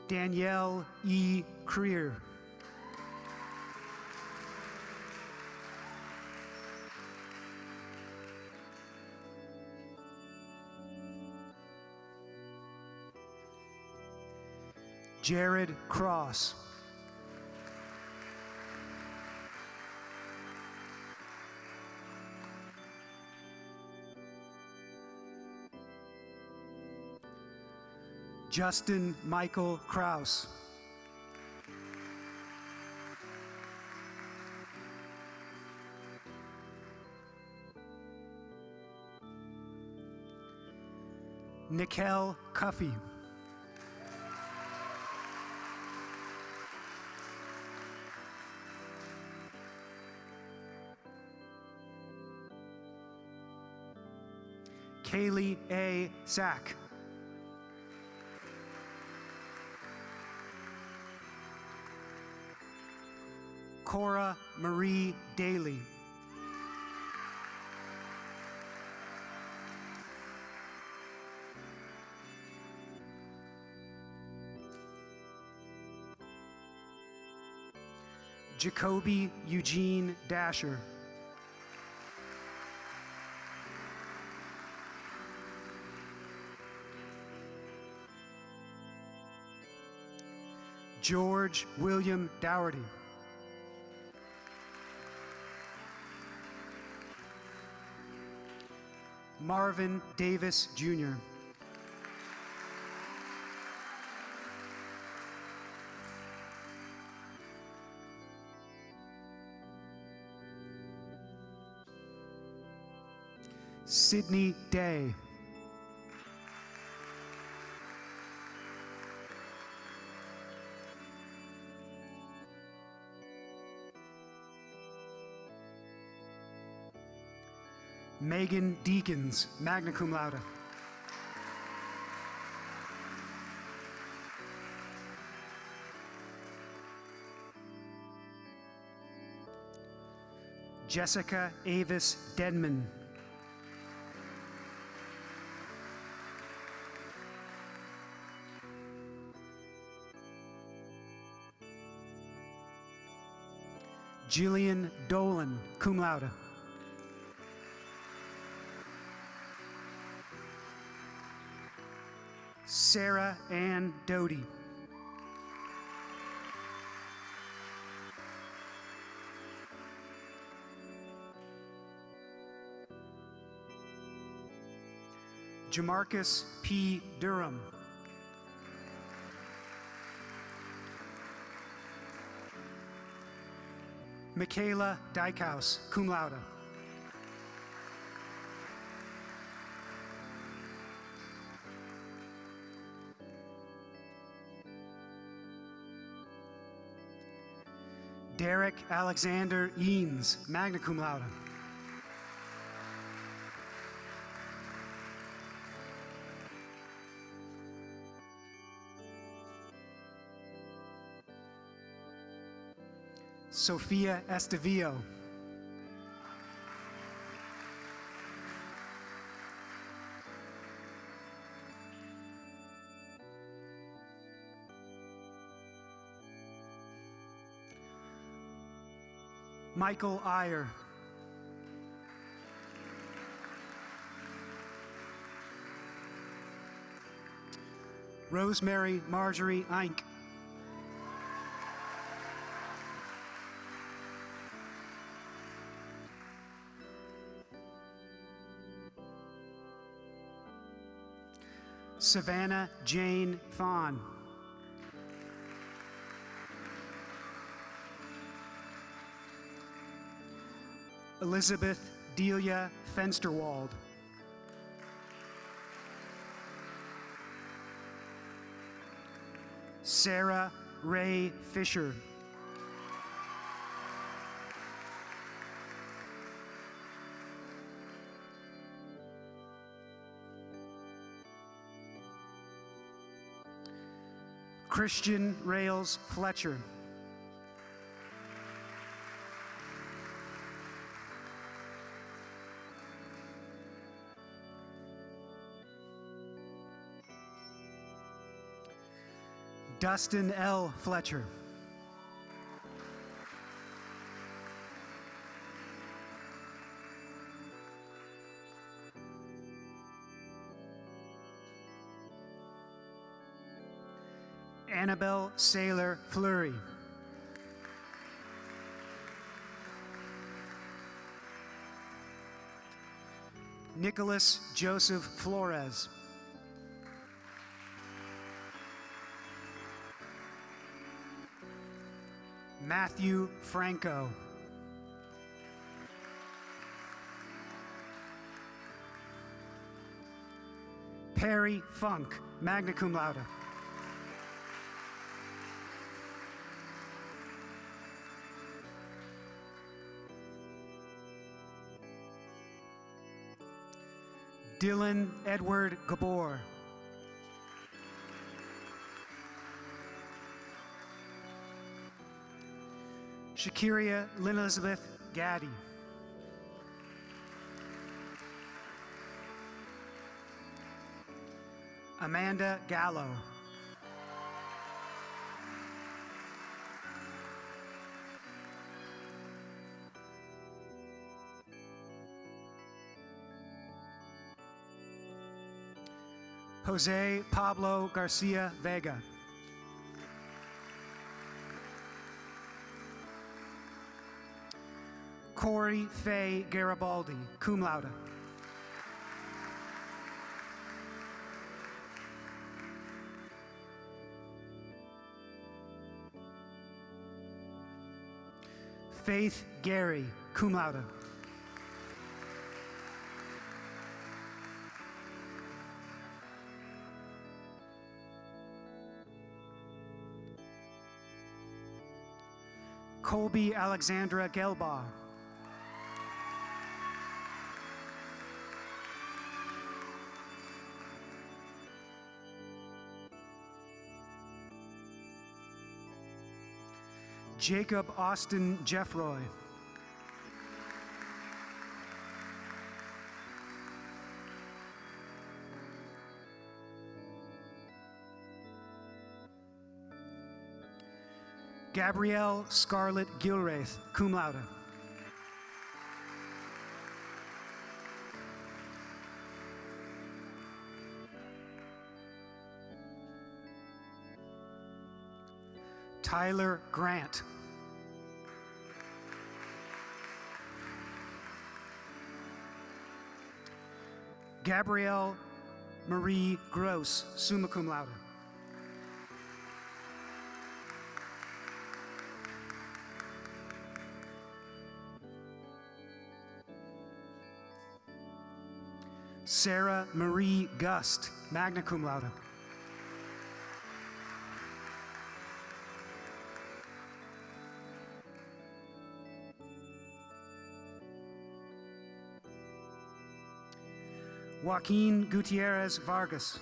Speaker 5: Danielle E. Creer. Jared Cross. Justin Michael Kraus. Nikel Cuffey. Kaylee A. Sack. Cora Marie Daly. Jacoby Eugene Dasher. George William Dougherty. Marvin Davis, Jr. Sydney Day. Megan Deakins, magna cum laude. Jessica Avis Denman. Jillian Dolan, cum laude. Sarah Ann Doty. Jamarcus P. Durham. Michaela Dykhouse, cum laude. Derek Alexander Eanes, magna cum laude. Sophia Estevillo. Michael Iyer. Rosemary Marjorie Eink. Savannah Jane Fawn. Elizabeth Delia Fensterwald. Sarah Ray Fisher. Christian Rails Fletcher. Dustin L. Fletcher. Annabelle Saylor Fleury. Nicholas Joseph Flores. Matthew Franco. Perry Funk, magna cum laude. Dylan Edward Gabor. Shakiria Lynn Elizabeth Gaddy. Amanda Gallo. Jose Pablo Garcia Vega. Corey Faye Garibaldi, cum laude. Faith Gary, cum laude. Colby Alexandra Gelbaugh. Jacob Austin Jeffroy. Gabrielle Scarlett Gilraith, cum laude. Tyler Grant. Gabrielle Marie Gross, summa cum laude. Sarah Marie Gust, magna cum laude. Joaquin Gutierrez Vargas.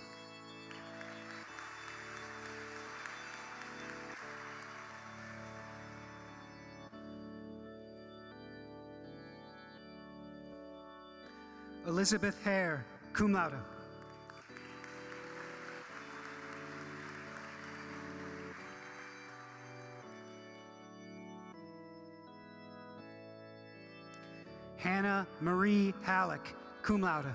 Speaker 5: Elizabeth Hare, cum laude. Hannah Marie Halleck, cum laude.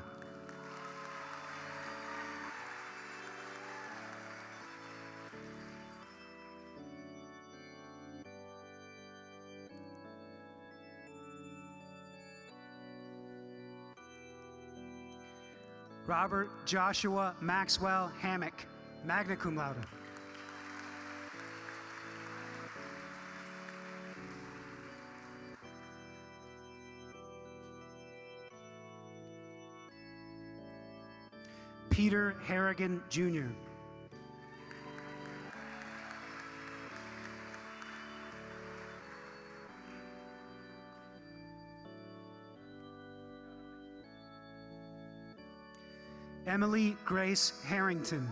Speaker 5: Robert Joshua Maxwell Hammock, magna cum laude. Peter Harrigan, Jr. Emily Grace Harrington.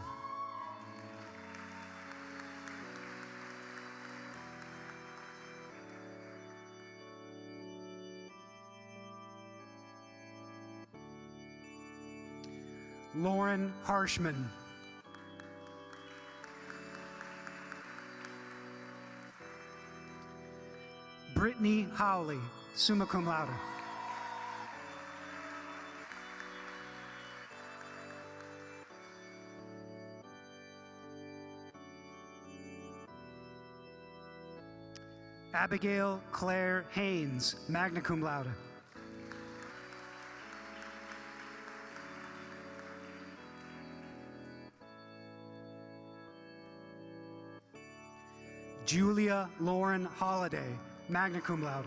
Speaker 5: Lauren Harshman. Brittany Howley, summa cum laude. Abigail Claire Haynes, magna cum laude. Julia Lauren Holliday, magna cum laude.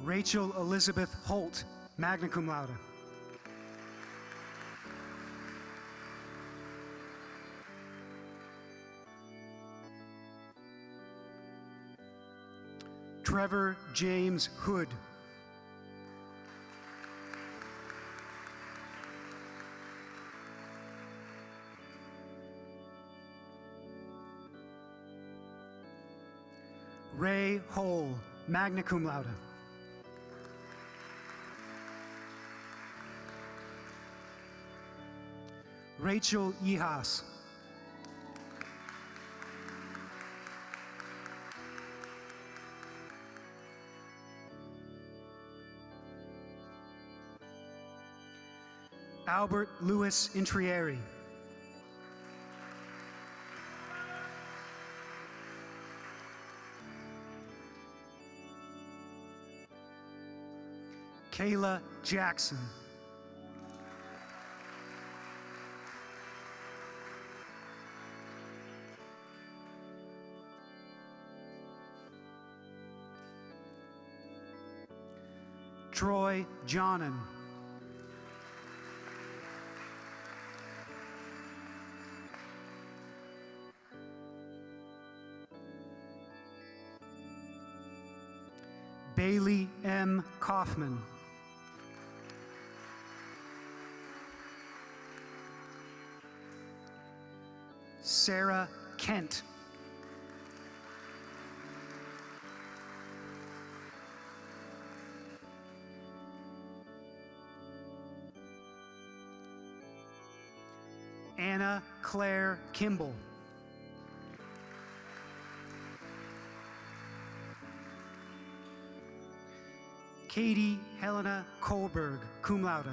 Speaker 5: Rachel Elizabeth Holt, magna cum laude. Trevor James Hood. Ray Hole, magna cum laude. Rachel Yehas. Albert Louis Intrieri. Kayla Jackson. Troy Johnnon. Bailey M. Kaufman. Sarah Kent. Anna Claire Kimball. Katie Helena Kohlberg, cum laude.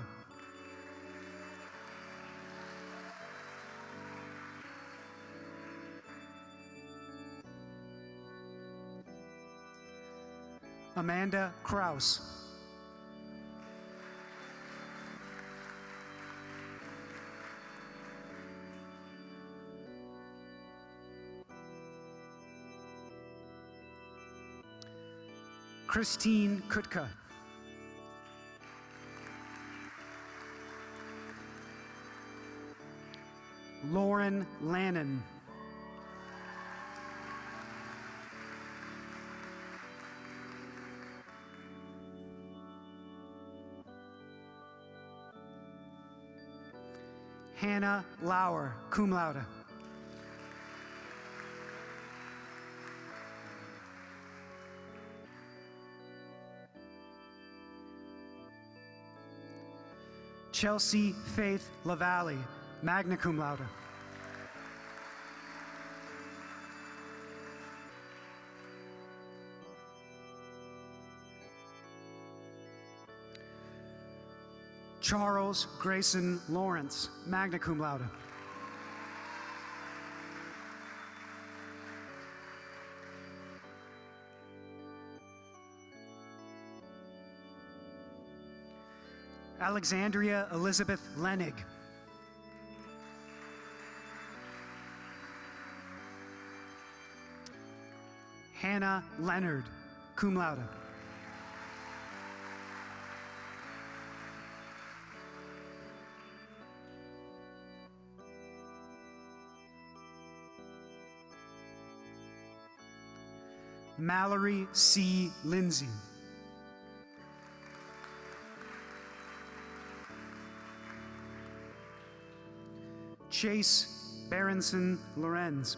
Speaker 5: Amanda Kraus. Christine Kutka. Lauren Lannon. Hannah Lauer, cum laude. Chelsea Faith LaValle, magna cum laude. Charles Grayson Lawrence, magna cum laude. Alexandria Elizabeth Lenig. Hannah Leonard, cum laude. Mallory C. Lindsay. Chase Berenson Lorenz.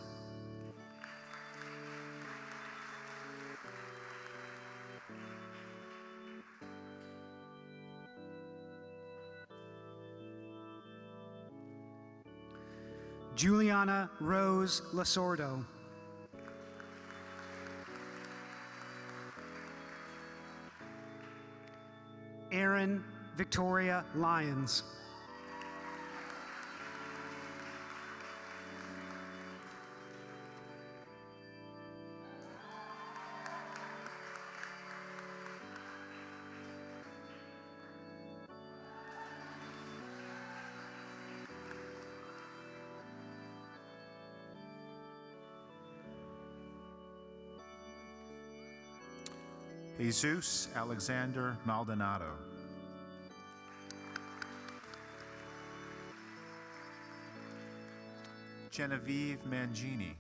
Speaker 5: Juliana Rose Lasordo. Erin Victoria Lyons.
Speaker 4: Jesus Alexander Maldonado. Genevieve Mangini.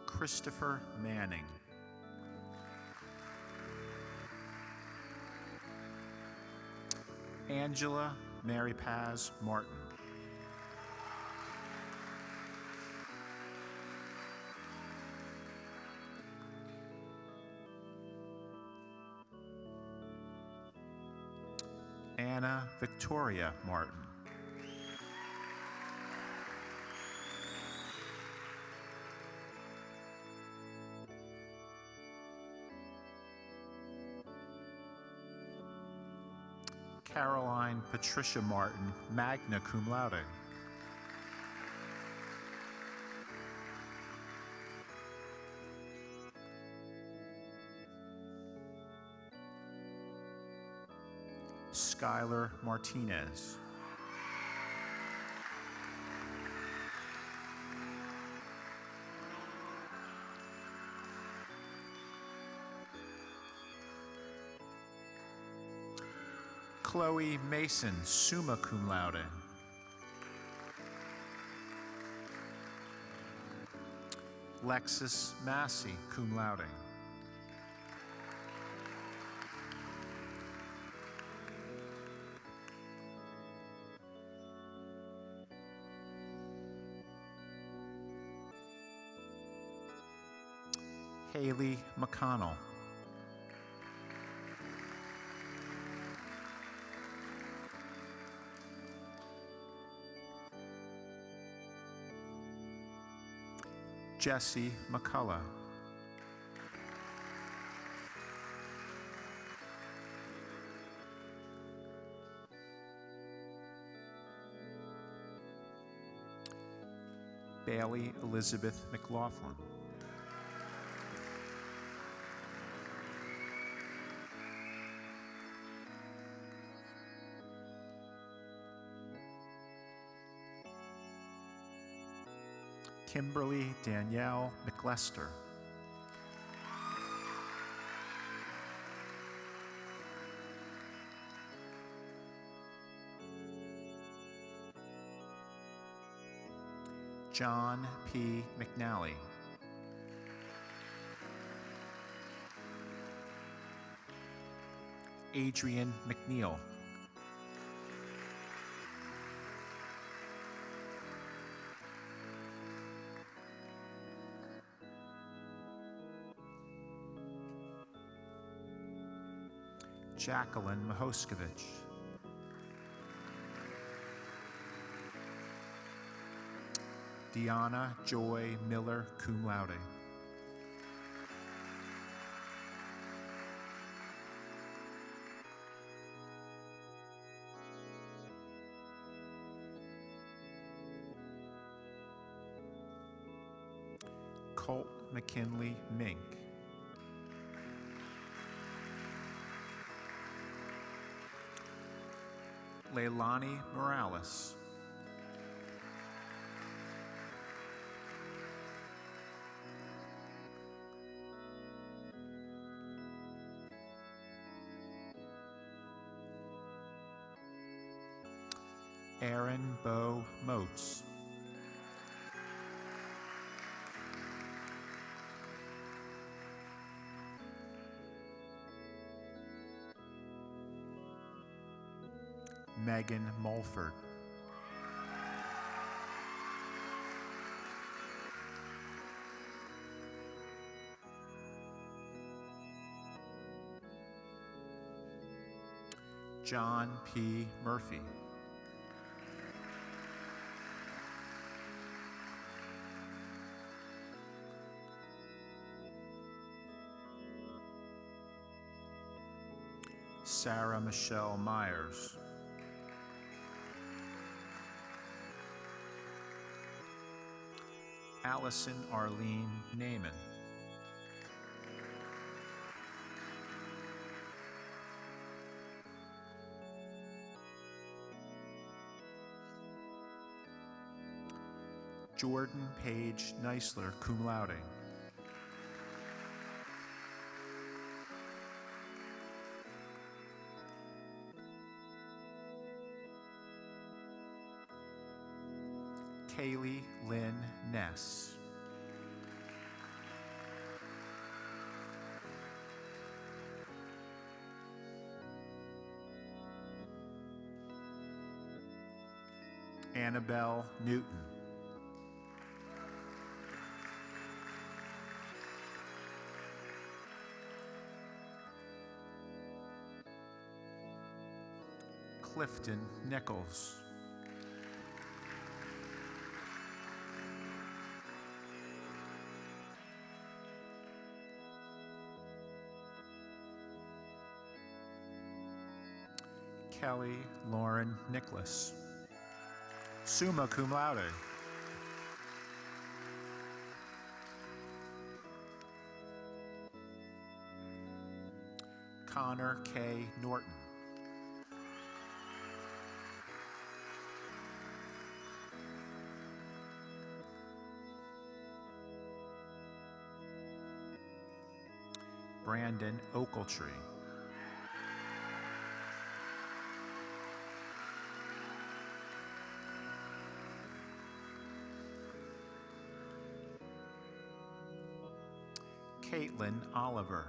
Speaker 4: Christopher Manning. Angela Mary Paz Martin. Anna Victoria Martin. Caroline Patricia Martin, magna cum laude. Skylar Martinez. Chloe Mason, summa cum laude. Lexus Massey, cum laude. Haley McConnell. Jesse McCullough. Bailey Elizabeth McLaughlin. Kimberly Danielle McLester. John P. McNally. Adrian McNeil. Jacqueline Mahoskovich. Deanna Joy Miller, cum laude. Colt McKinley Mink. Leilani Morales. Aaron Bo Moats. Megan Mulford. John P. Murphy. Sarah Michelle Myers. Allison Arlene Naiman. Jordan Page Neisler, cum laude. Kaylee Lynn Ness. Annabelle Newton. Clifton Nichols. Kelly Lauren Nicholas. Summa cum laude. Connor K. Norton. Brandon Oakletree. Caitlin Oliver.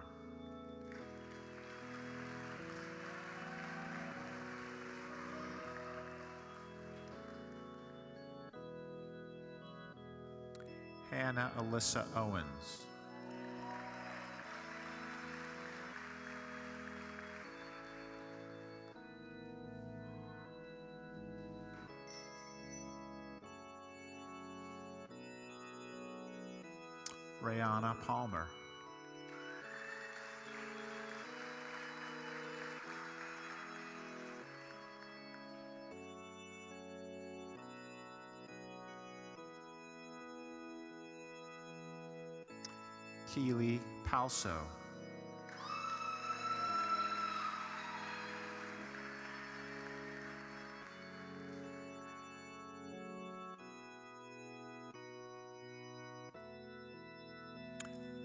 Speaker 4: Hannah Alyssa Owens. Rayana Palmer. Keely Palso.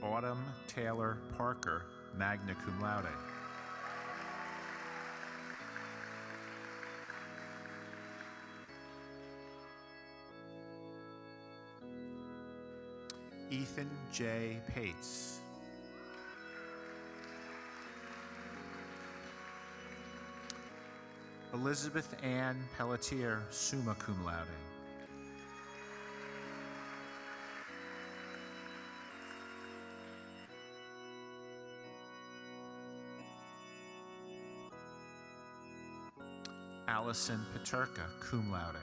Speaker 4: Autumn Taylor Parker, magna cum laude. Ethan J. Pates. Elizabeth Ann Pelletier, summa cum laude. Allison Paterka, cum laude.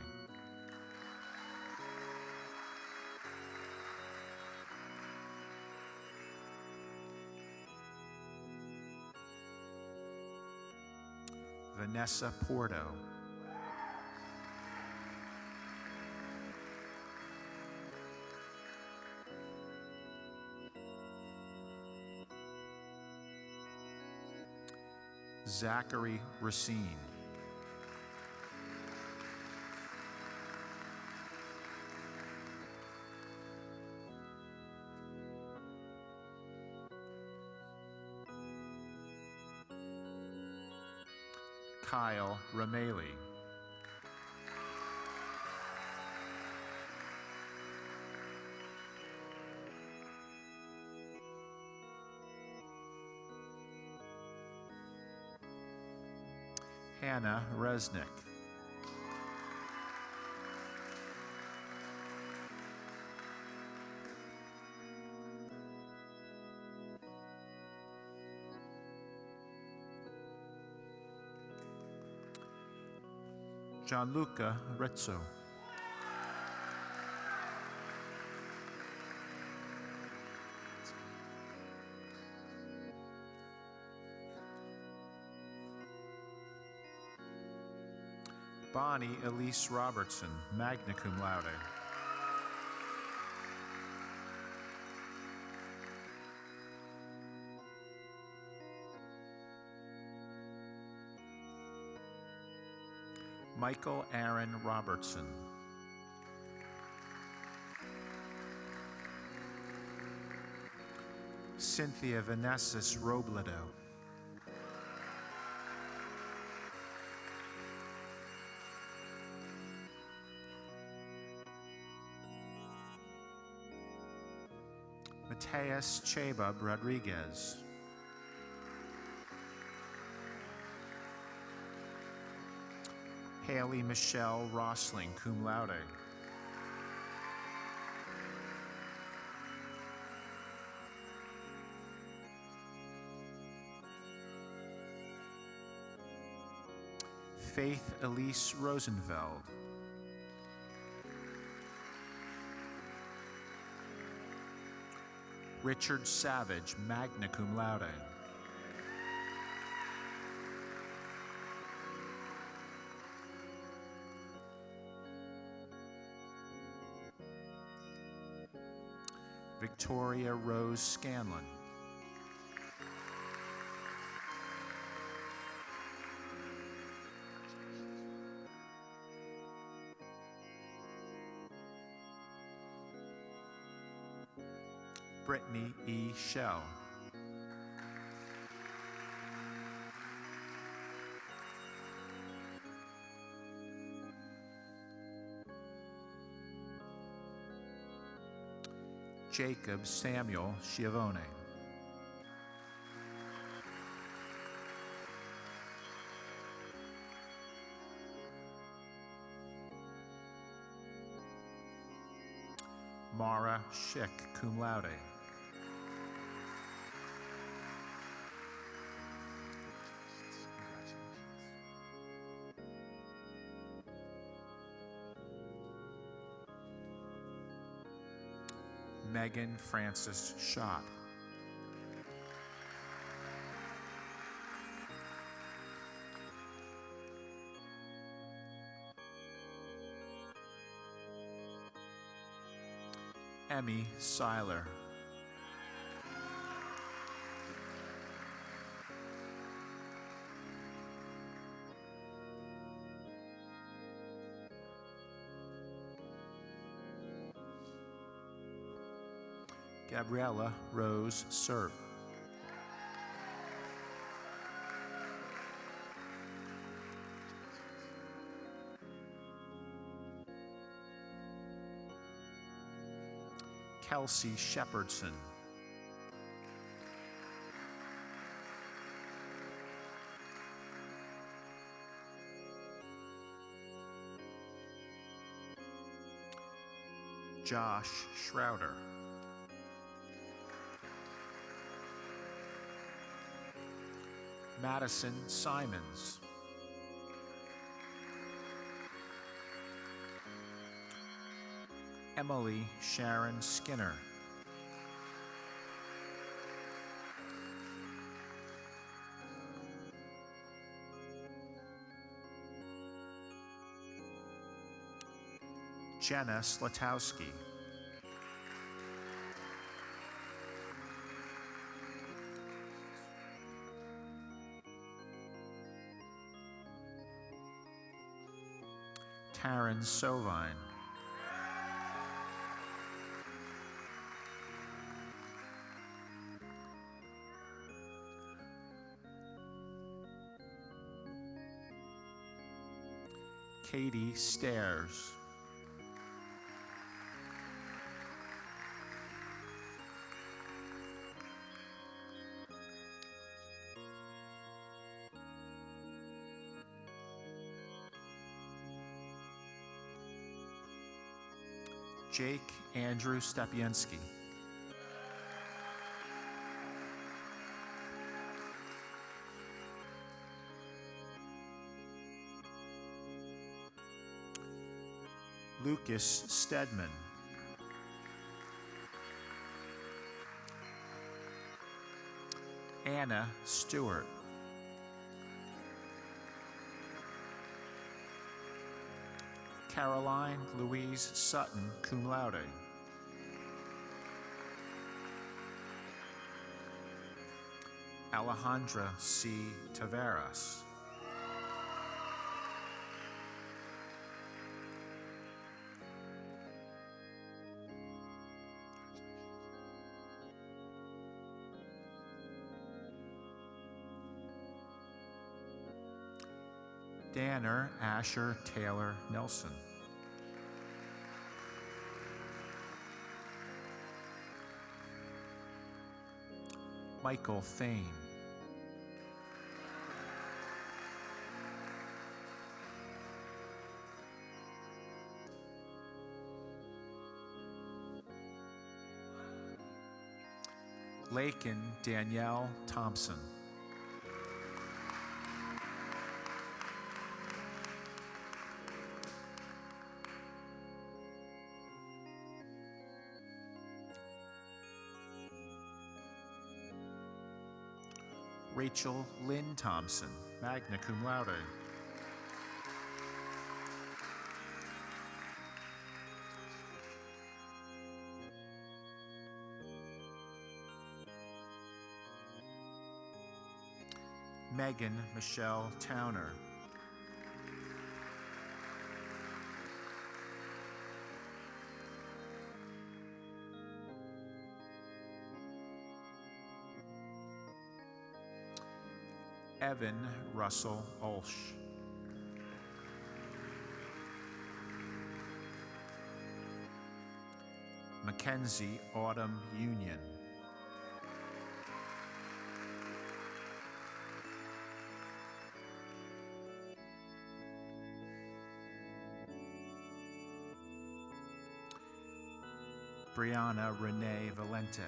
Speaker 4: Vanessa Porto. Zachary Racine. Kyle Rameli. Hannah Resnick. Gianluca Rezzo. Bonnie Elise Robertson, magna cum laude. Michael Aaron Robertson. Cynthia Vanessas Robledo. Mateus Chabab Rodriguez. Haley Michelle Rosling, cum laude. Faith Elise Rosenfeld. Richard Savage, magna cum laude. Victoria Rose Scanlon. Brittany E. Shell. Jacob Samuel Schiavone. Mara Schick, cum laude. Megan Frances Schott. Emmy Seiler. Gabriella Rose Serp. Kelsey Shepherdson. Josh Schrouder. Madison Simons. Emily Sharon Skinner. Jenna Slatowski. Taryn Sovine. Katie Stairs. Jake Andrew Stepienski. Lucas Stedman. Anna Stewart. Caroline Louise Sutton, cum laude. Alejandra C. Taveras. Danner Asher Taylor Nelson. Michael Thane. Lakin Danielle Thompson. Rachel Lynn Thompson, magna cum laude. Megan Michelle Towner. Evan Russell Olsch. Mackenzie Autumn Union. Brianna Renee Valente.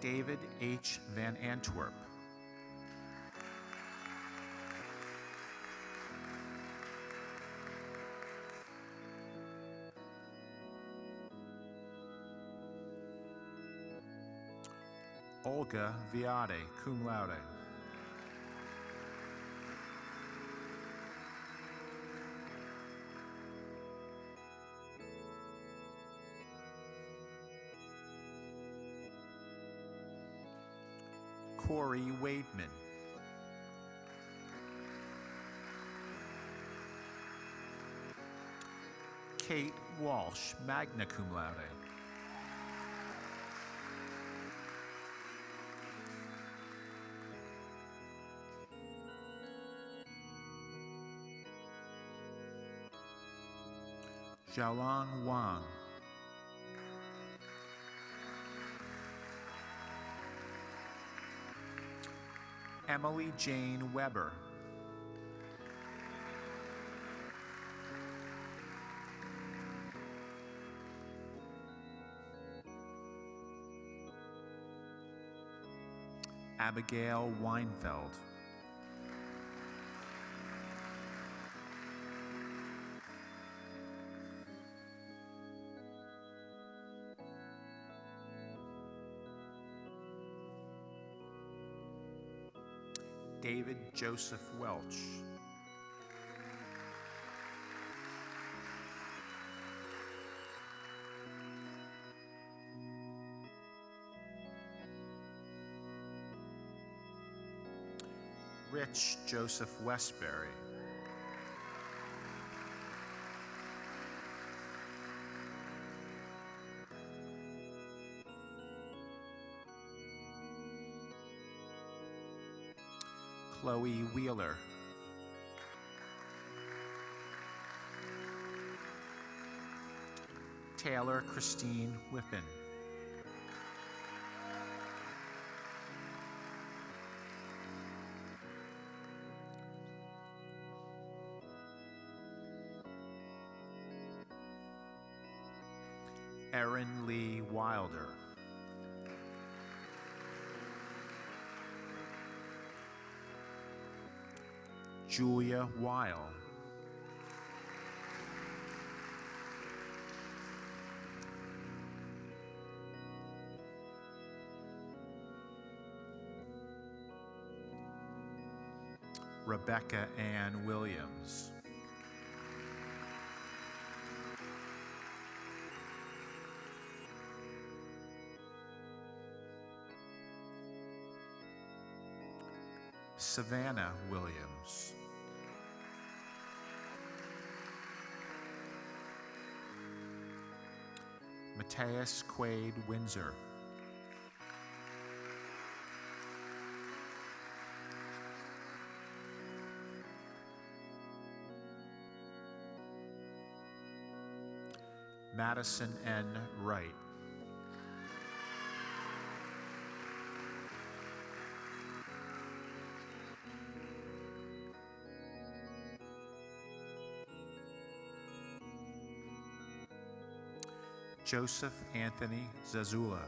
Speaker 4: David H. Van Antwerp. Olga Viade, cum laude. Corey Wademan. Kate Walsh, magna cum laude. Xiaolong Wang. Emily Jane Weber. Abigail Weinfeld. David Joseph Welch. Rich Joseph Westbury. Chloe Wheeler. Taylor Christine Whippen. Erin Lee Wilder. Julia Weil. Rebecca Ann Williams. Savannah Williams. Mateus Quaid Windsor. Madison N. Wright. Joseph Anthony Zazula.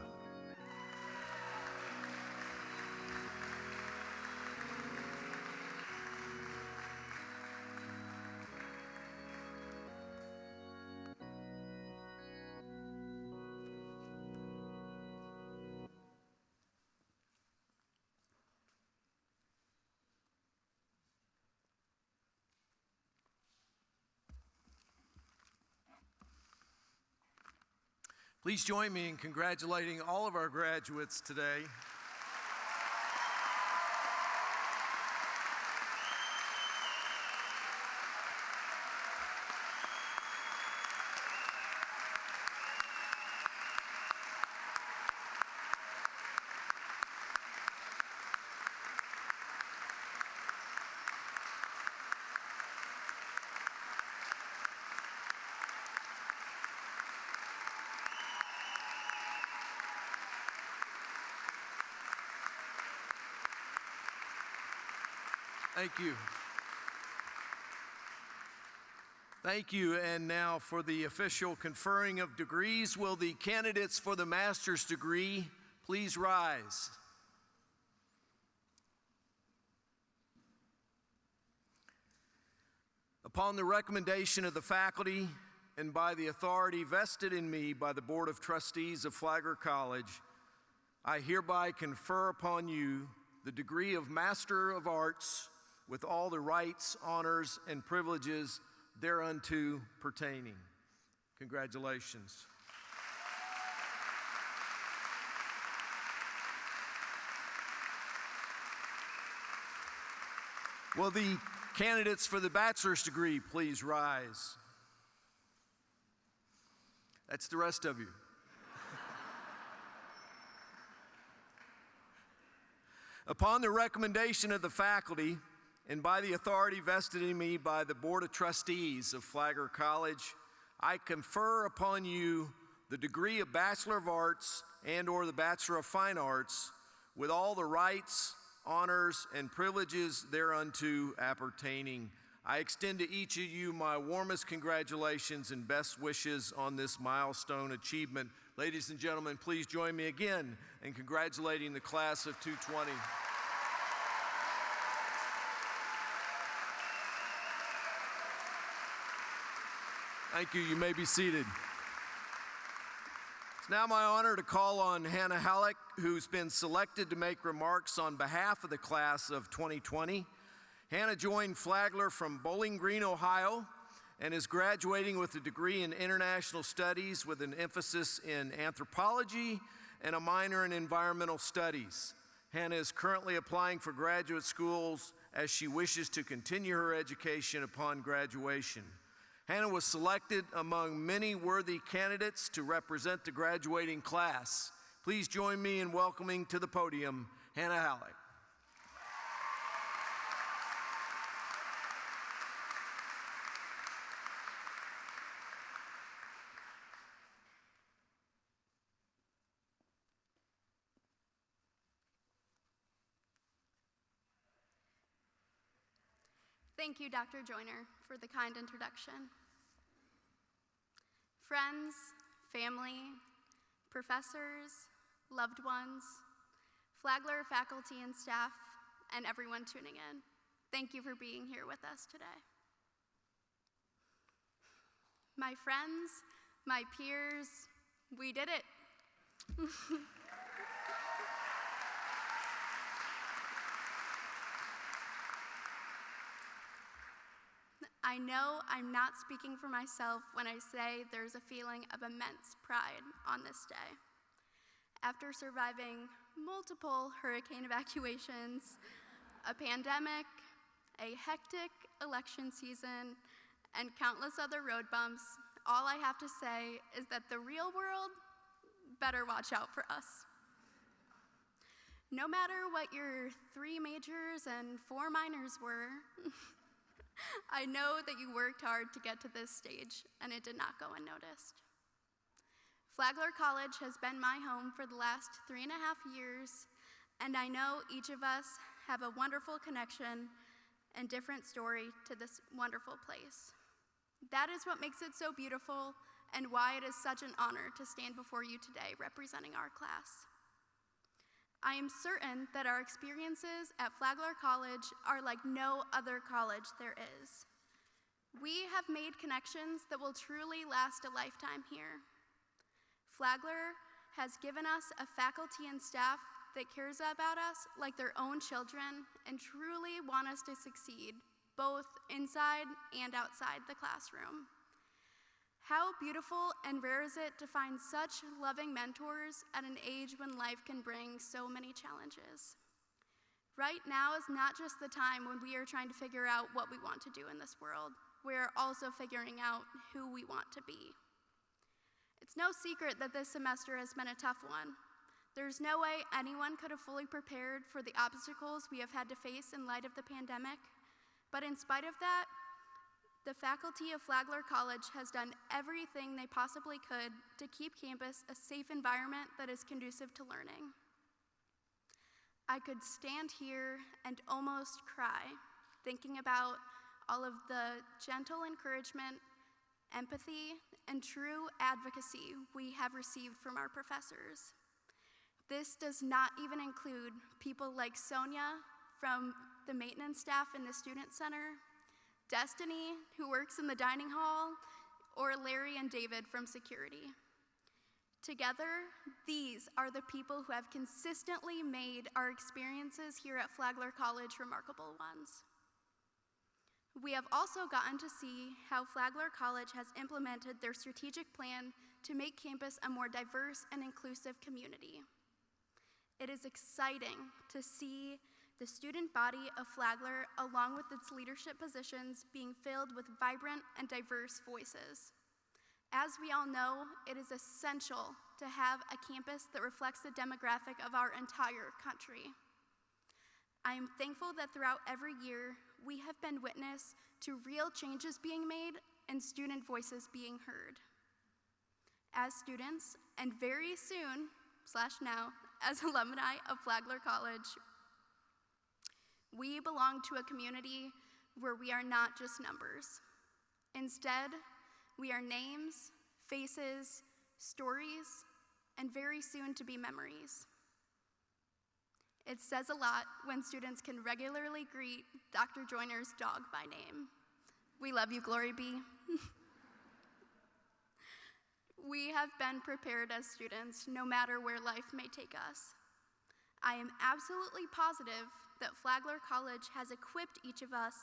Speaker 1: Please join me in congratulating all of our graduates today. Thank you. Thank you. And now for the official conferring of degrees, will the candidates for the master's degree please rise? Upon the recommendation of the faculty and by the authority vested in me by the Board of Trustees of Flagler College, I hereby confer upon you the degree of Master of Arts with all the rights, honors, and privileges thereunto pertaining. Congratulations. Will the candidates for the bachelor's degree please rise? That's the rest of you. Upon the recommendation of the faculty and by the authority vested in me by the Board of Trustees of Flagler College, I confer upon you the degree of Bachelor of Arts and/or the Bachelor of Fine Arts with all the rights, honors, and privileges thereunto appertaining. I extend to each of you my warmest congratulations and best wishes on this milestone achievement. Ladies and gentlemen, please join me again in congratulating the class of 220. Thank you. You may be seated. It's now my honor to call on Hannah Halleck, who's been selected to make remarks on behalf of the class of 2020. Hannah joined Flagler from Bowling Green, Ohio, and is graduating with a degree in international studies with an emphasis in anthropology and a minor in environmental studies. Hannah is currently applying for graduate schools as she wishes to continue her education upon graduation. Hannah was selected among many worthy candidates to represent the graduating class. Please join me in welcoming to the podium Hannah Halleck.
Speaker 6: Thank you, Dr. Joyner, for the kind introduction. Friends, family, professors, loved ones, Flagler faculty and staff, and everyone tuning in, thank you for being here with us today. My friends, my peers, we did it. I know I'm not speaking for myself when I say there's a feeling of immense pride on this day. After surviving multiple hurricane evacuations, a pandemic, a hectic election season, and countless other road bumps, all I have to say is that the real world better watch out for us. No matter what your 3 majors and 4 minors were, I know that you worked hard to get to this stage, and it did not go unnoticed. Flagler College has been my home for the last 3.5 years, and I know each of us have a wonderful connection and different story to this wonderful place. That is what makes it so beautiful and why it is such an honor to stand before you today representing our class. I am certain that our experiences at Flagler College are like no other college there is. We have made connections that will truly last a lifetime here. Flagler has given us a faculty and staff that cares about us like their own children and truly want us to succeed, both inside and outside the classroom. How beautiful and rare is it to find such loving mentors at an age when life can bring so many challenges. Right now is not just the time when we are trying to figure out what we want to do in this world. We are also figuring out who we want to be. It's no secret that this semester has been a tough one. There's no way anyone could have fully prepared for the obstacles we have had to face in light of the pandemic. But in spite of that, the faculty of Flagler College has done everything they possibly could to keep campus a safe environment that is conducive to learning. I could stand here and almost cry, thinking about all of the gentle encouragement, empathy, and true advocacy we have received from our professors. This does not even include people like Sonia from the maintenance staff in the Student Center, Destiny, who works in the dining hall, or Larry and David from security. Together, these are the people who have consistently made our experiences here at Flagler College remarkable ones. We have also gotten to see how Flagler College has implemented their strategic plan to make campus a more diverse and inclusive community. It is exciting to see the student body of Flagler, along with its leadership positions, being filled with vibrant and diverse voices. As we all know, it is essential to have a campus that reflects the demographic of our entire country. I am thankful that throughout every year, we have been witness to real changes being made and student voices being heard. As students, and very soon, /now, as alumni of Flagler College, we belong to a community where we are not just numbers. Instead, we are names, faces, stories, and very soon to be memories. It says a lot when students can regularly greet Dr. Joyner's dog by name. We love you, Glory be. We have been prepared as students, no matter where life may take us. I am absolutely positive that Flagler College has equipped each of us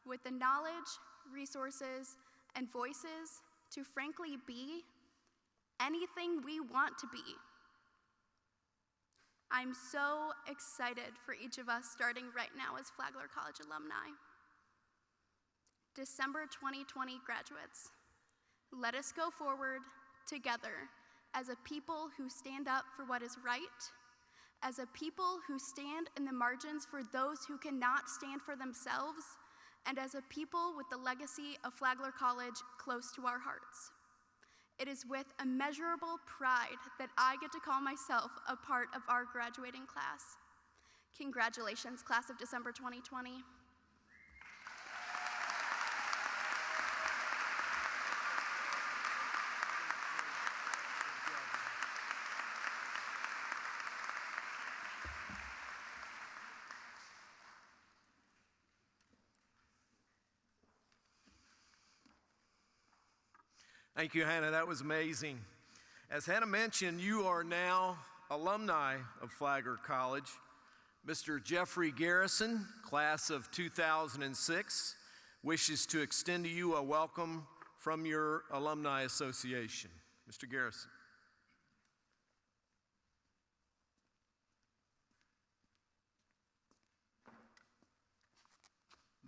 Speaker 6: with the knowledge, resources, and voices to frankly be anything we want to be. I'm so excited for each of us starting right now as Flagler College alumni. December 2020 graduates, let us go forward together as a people who stand up for what is right, as a people who stand in the margins for those who cannot stand for themselves, and as a people with the legacy of Flagler College close to our hearts. It is with immeasurable pride that I get to call myself a part of our graduating class. Congratulations, class of December 2020.
Speaker 1: Thank you, Hannah. That was amazing. As Hannah mentioned, you are now alumni of Flagler College. Mr. Jeffrey Garrison, class of 2006, wishes to extend to you a welcome from your Alumni Association. Mr. Garrison.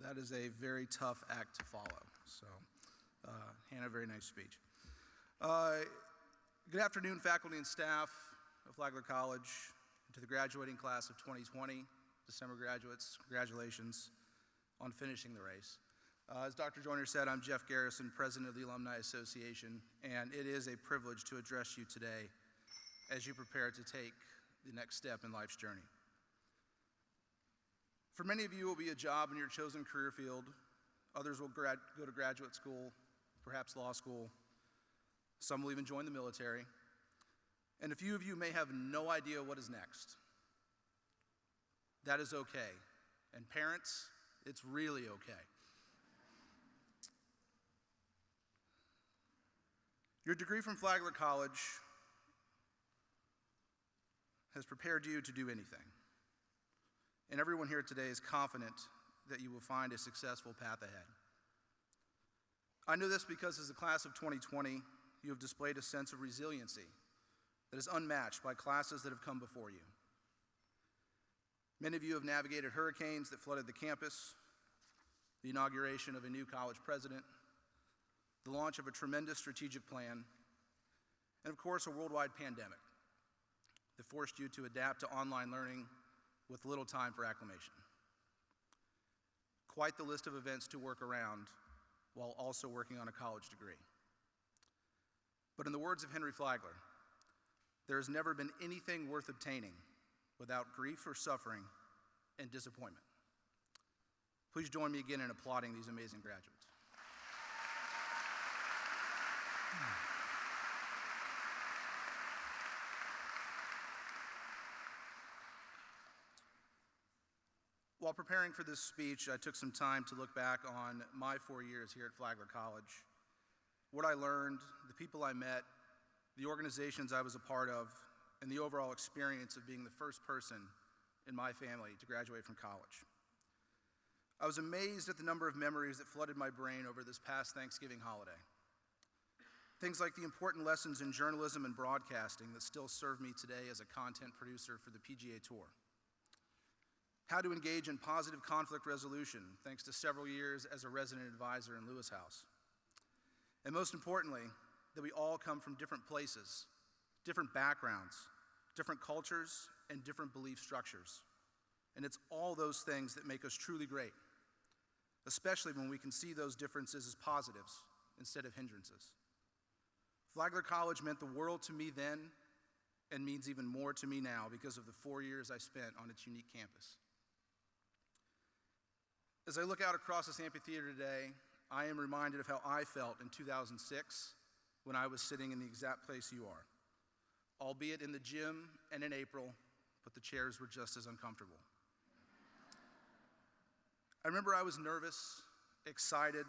Speaker 7: That is a very tough act to follow. So, Hannah, very nice speech. Good afternoon, faculty and staff of Flagler College, and to the graduating class of 2020, December graduates, congratulations on finishing the race. As Dr. Joyner said, I'm Jeff Garrison, president of the Alumni Association, and it is a privilege to address you today as you prepare to take the next step in life's journey. For many of you, it will be a job in your chosen career field. Others will go to graduate school, perhaps law school. Some will even join the military. And a few of you may have no idea what is next. That is okay. And parents, it's really okay. Your degree from Flagler College has prepared you to do anything. And everyone here today is confident that you will find a successful path ahead. I know this because as the class of 2020, you have displayed a sense of resiliency that is unmatched by classes that have come before you. Many of you have navigated hurricanes that flooded the campus, the inauguration of a new college president, the launch of a tremendous strategic plan, and of course, a worldwide pandemic that forced you to adapt to online learning with little time for acclimation. Quite the list of events to work around while also working on a college degree. But in the words of Henry Flagler, there has never been anything worth obtaining without grief or suffering and disappointment. Please join me again in applauding these amazing graduates. While preparing for this speech, I took some time to look back on my 4 years here at Flagler College, what I learned, the people I met, the organizations I was a part of, and the overall experience of being the first person in my family to graduate from college. I was amazed at the number of memories that flooded my brain over this past Thanksgiving holiday. Things like the important lessons in journalism and broadcasting that still serve me today as a content producer for the PGA Tour. How to engage in positive conflict resolution, thanks to several years as a resident advisor in Lewis House. And most importantly, that we all come from different places, different backgrounds, different cultures, and different belief structures. And it's all those things that make us truly great, especially when we can see those differences as positives instead of hindrances. Flagler College meant the world to me then and means even more to me now because of the 4 years I spent on its unique campus. As I look out across this amphitheater today, I am reminded of how I felt in 2006 when I was sitting in the exact place you are, albeit in the gym and in April, but the chairs were just as uncomfortable. I remember I was nervous, excited,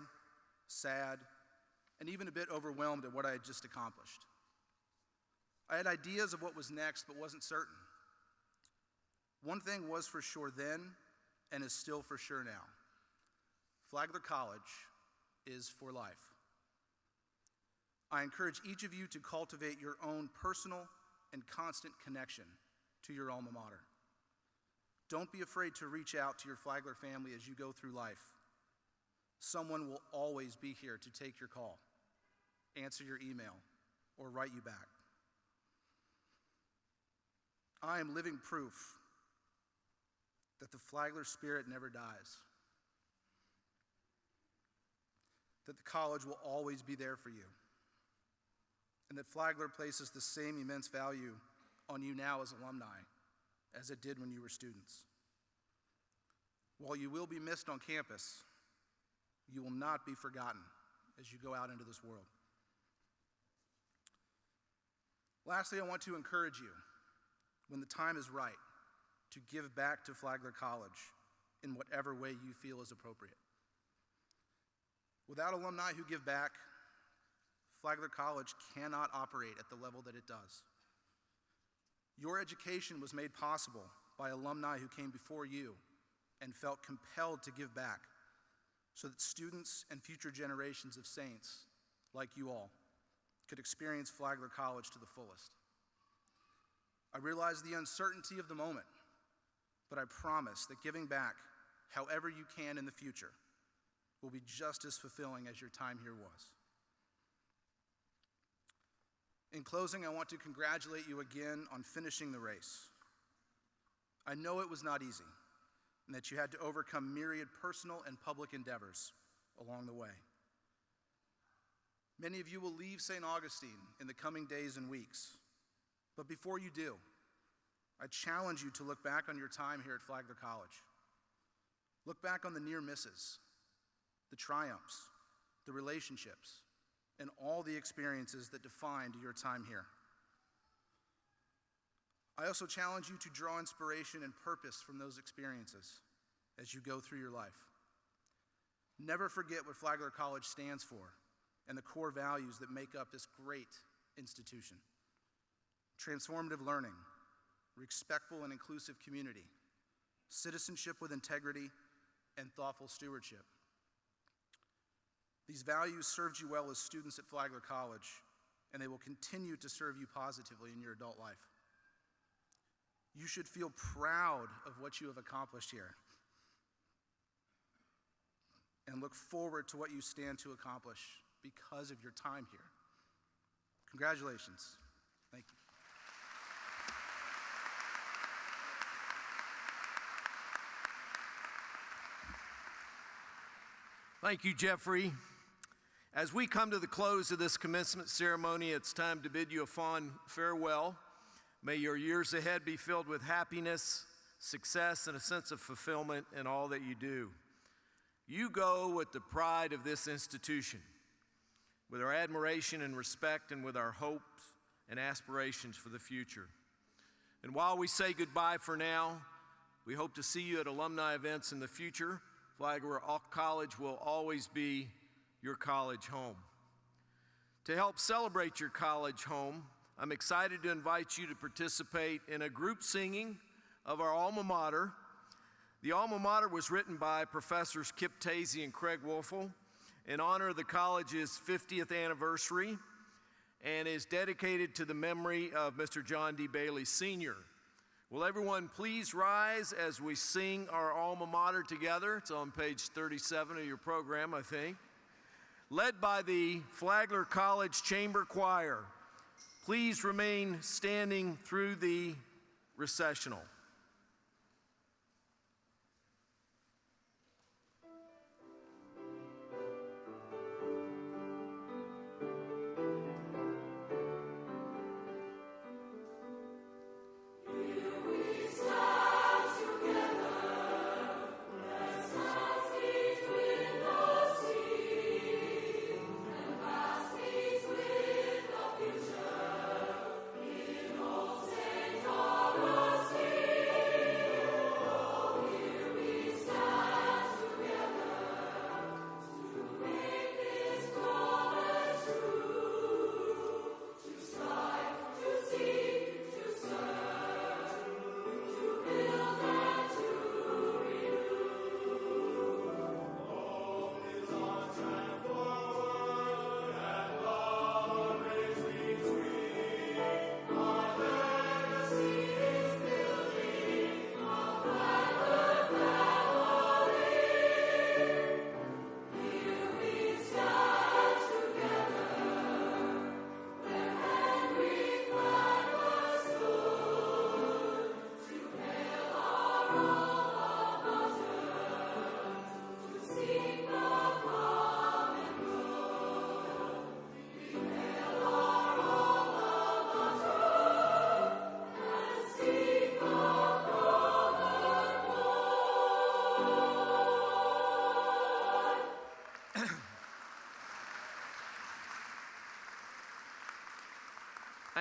Speaker 7: sad, and even a bit overwhelmed at what I had just accomplished. I had ideas of what was next, but wasn't certain. One thing was for sure then, and is still for sure now. Flagler College is for life. I encourage each of you to cultivate your own personal and constant connection to your alma mater. Don't be afraid to reach out to your Flagler family as you go through life. Someone will always be here to take your call, answer your email, or write you back. I am living proof that the Flagler spirit never dies, that the college will always be there for you, and that Flagler places the same immense value on you now as alumni as it did when you were students. While you will be missed on campus, you will not be forgotten as you go out into this world. Lastly, I want to encourage you, when the time is right, to give back to Flagler College in whatever way you feel is appropriate. Without alumni who give back, Flagler College cannot operate at the level that it does. Your education was made possible by alumni who came before you and felt compelled to give back so that students and future generations of saints like you all could experience Flagler College to the fullest. I realize the uncertainty of the moment, but I promise that giving back however you can in the future will be just as fulfilling as your time here was. In closing, I want to congratulate you again on finishing the race. I know it was not easy, and that you had to overcome myriad personal and public endeavors along the way. Many of you will leave St. Augustine in the coming days and weeks, but before you do, I challenge you to look back on your time here at Flagler College. Look back on the near misses, the triumphs, the relationships, and all the experiences that defined your time here. I also challenge you to draw inspiration and purpose from those experiences as you go through your life. Never forget what Flagler College stands for and the core values that make up this great institution. Transformative learning, respectful and inclusive community, citizenship with integrity, and thoughtful stewardship. These values served you well as students at Flagler College, and they will continue to serve you positively in your adult life. You should feel proud of what you have accomplished here and look forward to what you stand to accomplish because of your time here. Congratulations. Thank you.
Speaker 1: Thank you, Jeffrey. As we come to the close of this commencement ceremony, it's time to bid you a fond farewell. May your years ahead be filled with happiness, success, and a sense of fulfillment in all that you do. You go with the pride of this institution, with our admiration and respect, and with our hopes and aspirations for the future. And while we say goodbye for now, we hope to see you at alumni events in the future. Flagler College will always be your college home. To help celebrate your college home, I'm excited to invite you to participate in a group singing of our alma mater. The alma mater was written by Professors Kip Tazy and Craig Wolfel in honor of the college's 50th anniversary and is dedicated to the memory of Mr. John D. Bailey, Sr. Will everyone please rise as we sing our alma mater together? It's on page 37 of your program, I think. Led by the Flagler College Chamber Choir. Please remain standing through the recessional.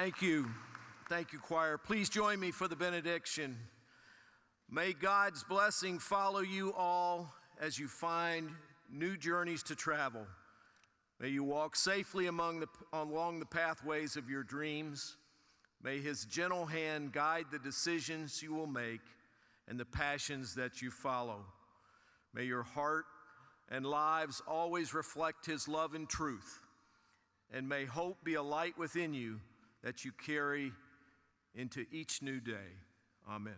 Speaker 1: Thank you. Thank you, choir. Please join me for the benediction. May God's blessing follow you all as you find new journeys to travel. May you walk safely along the pathways of your dreams. May his gentle hand guide the decisions you will make and the passions that you follow. May your heart and lives always reflect his love and truth. And may hope be a light within you that you carry into each new day. Amen.